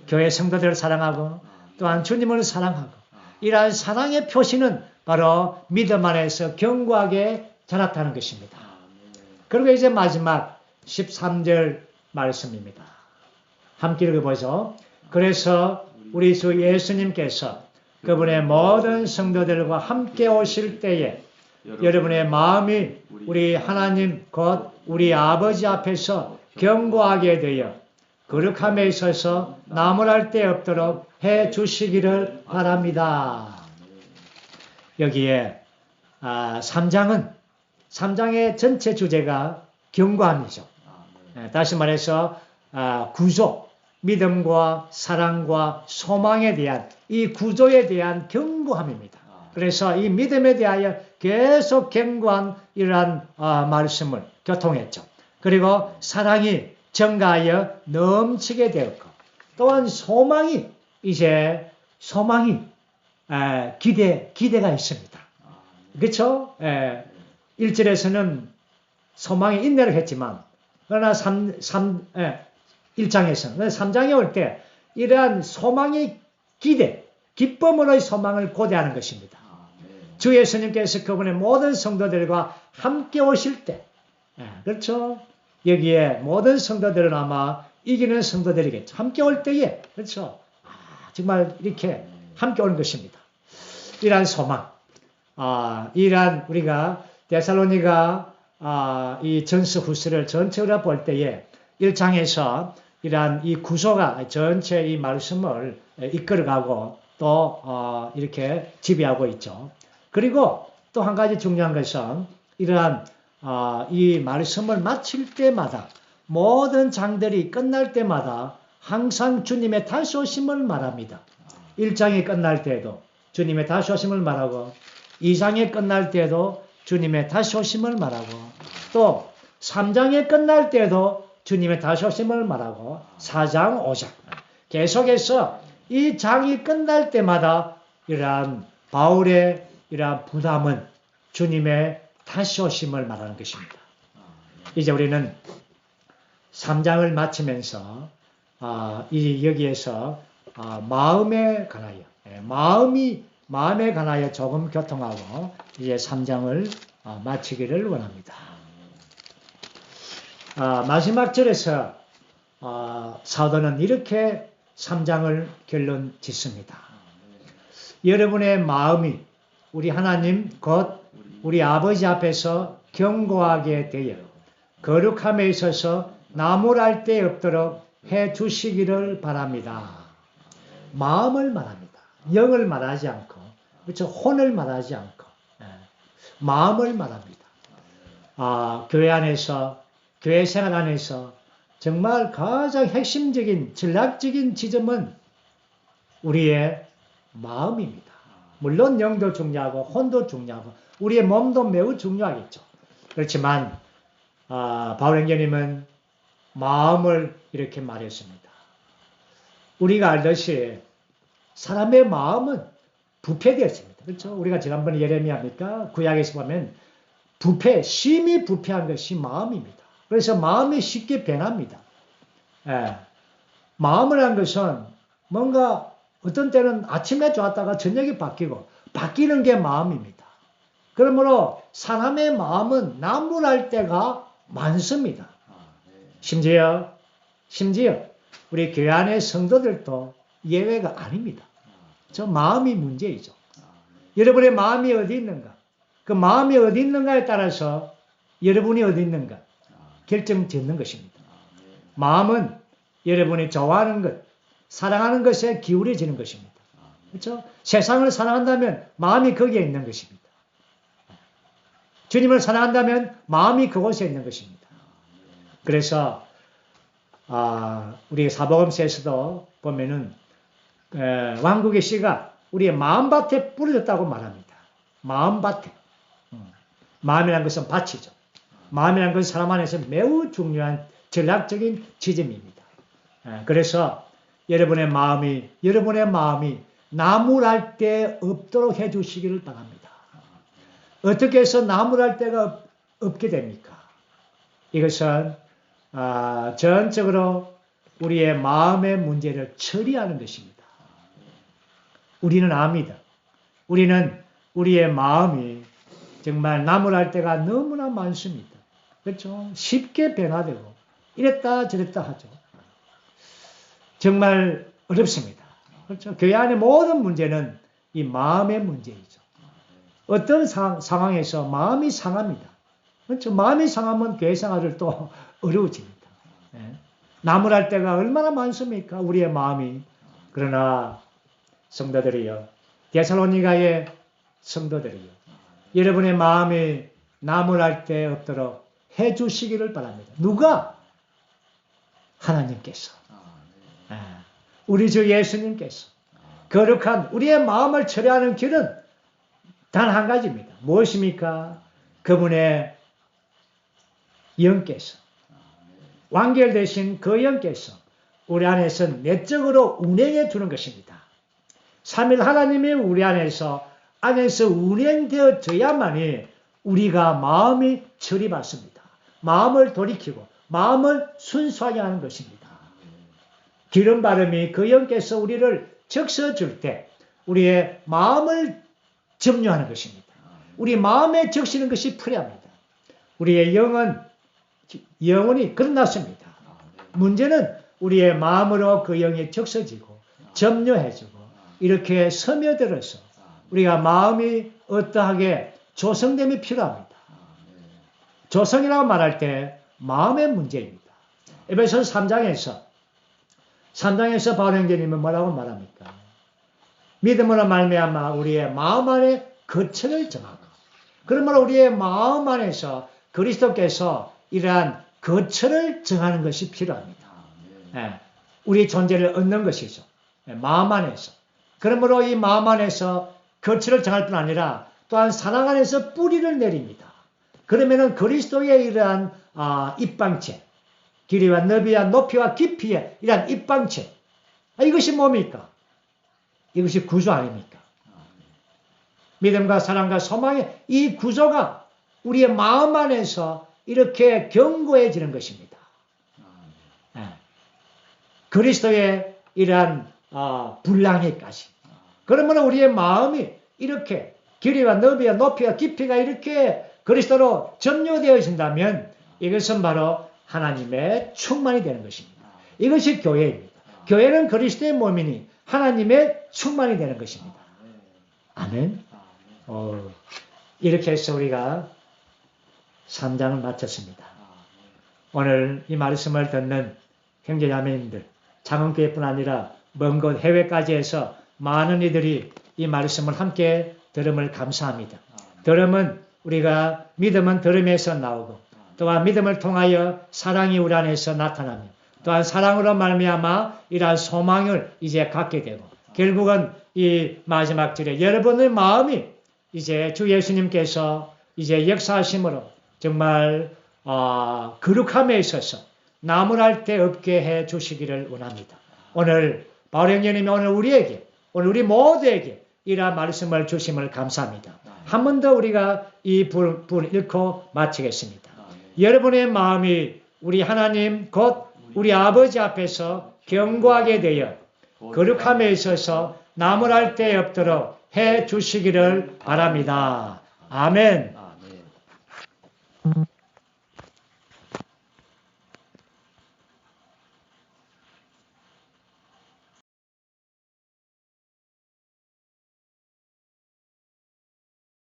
교회 성도들을 사랑하고 또한 주님을 사랑하고 이러한 사랑의 표시는 바로 믿음 안에서 견고하게 자랐다는 것입니다. 그리고 이제 마지막 13절 말씀입니다. 함께 읽어보죠. 그래서 우리 주 예수님께서 그분의 모든 성도들과 함께 오실 때에 여러분의 마음이 우리 하나님 곧 우리 아버지 앞에서 견고하게 되어 거룩함에 있어서 나무랄 데 없도록 해 주시기를 바랍니다. 여기에 3장의 전체 주제가 견고함이죠. 다시 말해서 구조, 믿음과 사랑과 소망에 대한 이 구조에 대한 견고함입니다. 그래서 이 믿음에 대하여 계속 견고한 이러한 말씀을 교통했죠. 그리고 사랑이 증가하여 넘치게 되었고 또한 소망이 기대가 있습니다. 그렇죠? 1절에서는 소망의 인내를 했지만 그러나 1장에서는 3장에 올 때 이러한 소망의 기대, 기쁨으로의 소망을 고대하는 것입니다. 주 예수님께서 그분의 모든 성도들과 함께 오실 때, 그렇죠? 여기에 모든 성도들은 아마 이기는 성도들이겠죠. 함께 올 때에, 그렇죠? 정말 이렇게 함께 오는 것입니다. 이러한 소망, 이러한 우리가 데살로니가 이 전서 후서를 전체로 볼 때에 1장에서 이러한 이 구조가 전체 이 말씀을 이끌어가고 또 이렇게 지배하고 있죠. 그리고 또 한 가지 중요한 것은 이러한 이 말씀을 마칠 때마다 모든 장들이 끝날 때마다 항상 주님의 다시 오심을 말합니다. 1장이 끝날 때에도 주님의 다시 오심을 말하고 2장이 끝날 때에도 주님의 다시 오심을 말하고 또 3장이 끝날 때에도 주님의 다시 오심을 말하고 4장, 5장 계속해서 이 장이 끝날 때마다 이러한 바울의 이러한 부담은 주님의 다시 오심을 말하는 것입니다. 이제 우리는 3장을 마치면서 여기에서 마음에 관하여 조금 교통하고 이제 3장을 마치기를 원합니다. 마지막 절에서 사도는 이렇게 3장을 결론 짓습니다. 여러분의 마음이 우리 하나님 곧 우리 아버지 앞에서 견고하게 되어 거룩함에 있어서 나무랄 데 없도록 해 주시기를 바랍니다. 마음을 말합니다. 영을 말하지 않고, 그렇죠? 혼을 말하지 않고, 마음을 말합니다. 교회 안에서, 교회 생활 안에서 정말 가장 핵심적인, 전략적인 지점은 우리의 마음입니다. 물론 영도 중요하고, 혼도 중요하고, 우리의 몸도 매우 중요하겠죠. 그렇지만, 바울행전님은 마음을 이렇게 말했습니다. 우리가 알듯이 사람의 마음은 부패되었습니다. 그렇죠? 우리가 지난번에 예레미야입니까? 구약에서 보면 심히 부패한 것이 마음입니다. 그래서 마음이 쉽게 변합니다. 마음을 한 것은 뭔가 어떤 때는 아침에 좋았다가 저녁에 바뀌고 바뀌는 게 마음입니다. 그러므로 사람의 마음은 나무랄 때가 많습니다. 심지어 우리 교회 안의 성도들도 예외가 아닙니다. 저 마음이 문제이죠. 여러분의 마음이 어디 있는가? 그 마음이 어디 있는가에 따라서 여러분이 어디 있는가 결정짓는 것입니다. 마음은 여러분이 좋아하는 것, 사랑하는 것에 기울여지는 것입니다. 그렇죠? 세상을 사랑한다면 마음이 거기에 있는 것입니다. 주님을 사랑한다면 마음이 그곳에 있는 것입니다. 그래서 우리 사복음서에서도 보면은 왕국의 씨가 우리의 마음밭에 뿌려졌다고 말합니다. 마음밭에. 마음이라는 것은 밭이죠. 마음이라는 것은 사람 안에서 매우 중요한 전략적인 지점입니다. 그래서 여러분의 마음이 나무랄 데 없도록 해주시기를 바랍니다. 어떻게 해서 나무랄 데가 없게 됩니까? 이것은 전적으로 우리의 마음의 문제를 처리하는 것입니다. 우리는 압니다. 우리는 우리의 마음이 정말 나무랄 데가 너무나 많습니다. 그렇죠? 쉽게 변화되고 이랬다 저랬다 하죠. 정말 어렵습니다. 그렇죠? 교회 안의 모든 문제는 이 마음의 문제이죠. 어떤 상황에서 마음이 상합니다. 그렇죠? 마음이 상하면 교회 생활을 또 어려워집니다. 네. 나무랄 데가 얼마나 많습니까? 우리의 마음이. 그러나 성도들이여, 데살로니가의 성도들이여, 여러분의 마음이 나무랄 데 없도록 해주시기를 바랍니다. 누가? 하나님께서. 우리 주 예수님께서. 거룩한 우리의 마음을 처리하는 길은 단 한 가지입니다. 무엇입니까? 그분의 영께서, 완결되신 그 영께서 우리 안에서 내적으로 운행해 주는 것입니다. 3일 하나님이 우리 안에서 운행되어져야만이 우리가 마음이 처리받습니다. 마음을 돌이키고 마음을 순수하게 하는 것입니다. 기름 바름이 그 영께서 우리를 적셔줄 때 우리의 마음을 점유하는 것입니다. 우리 마음에 적시는 것이 필요합니다. 우리의 영혼이 끝났습니다. 문제는 우리의 마음으로 그 영이 적셔지고 점유해지고 이렇게 스며들어서 우리가 마음이 어떠하게 조성됨이 필요합니다. 조성이라고 말할 때 마음의 문제입니다. 에베소서 3장에서 바울 형제님은 뭐라고 말합니까? 믿음으로 말미암아 우리의 마음 안에 거처를 정하고, 그러므로 우리의 마음 안에서 그리스도께서 이러한 거처를 정하는 것이 필요합니다. 우리 존재를 얻는 것이죠. 마음 안에서. 그러므로 이 마음 안에서 거처를 정할 뿐 아니라 또한 사랑 안에서 뿌리를 내립니다. 그러면은 그리스도의 이러한 입방체, 길이와 너비와 높이와 깊이의 이러한 입방체, 이것이 뭡니까? 이것이 구조 아닙니까? 믿음과 사랑과 소망의 이 구조가 우리의 마음 안에서 이렇게 견고해지는 것입니다. 그리스도의 이러한 분량에까지. 그러면 우리의 마음이 이렇게 길이와 너비와 높이와 깊이가 이렇게 그리스도로 점유되어진다면 이것은 바로 하나님의 충만이 되는 것입니다. 이것이 교회입니다. 교회는 그리스도의 몸이니 하나님의 충만이 되는 것입니다. 아멘. 이렇게 해서 우리가 3장을 마쳤습니다. 오늘 이 말씀을 듣는 형제자매님들, 장흥교회뿐 아니라 먼 곳 해외까지 해서 많은 이들이 이 말씀을 함께 들음을 감사합니다. 우리가 믿음은 들음에서 나오고 또한 믿음을 통하여 사랑이 우리 안에서 나타나며 또한 사랑으로 말미암아 이러한 소망을 이제 갖게 되고 결국은 이 마지막 절에 여러분의 마음이 이제 주 예수님께서 이제 역사하심으로 정말 거룩함에 있어서 나무랄 데 없게 해 주시기를 원합니다. 오늘 바울 형제님이 오늘 우리 모두에게 이러한 말씀을 주심을 감사합니다. 한 번 더 우리가 이 부분 읽고 마치겠습니다. 여러분의 마음이 우리 하나님 곧 우리 아버지 앞에서 견고하게 되어 거룩함에 있어서 나무랄 데 없도록 해 주시기를 바랍니다. 아멘.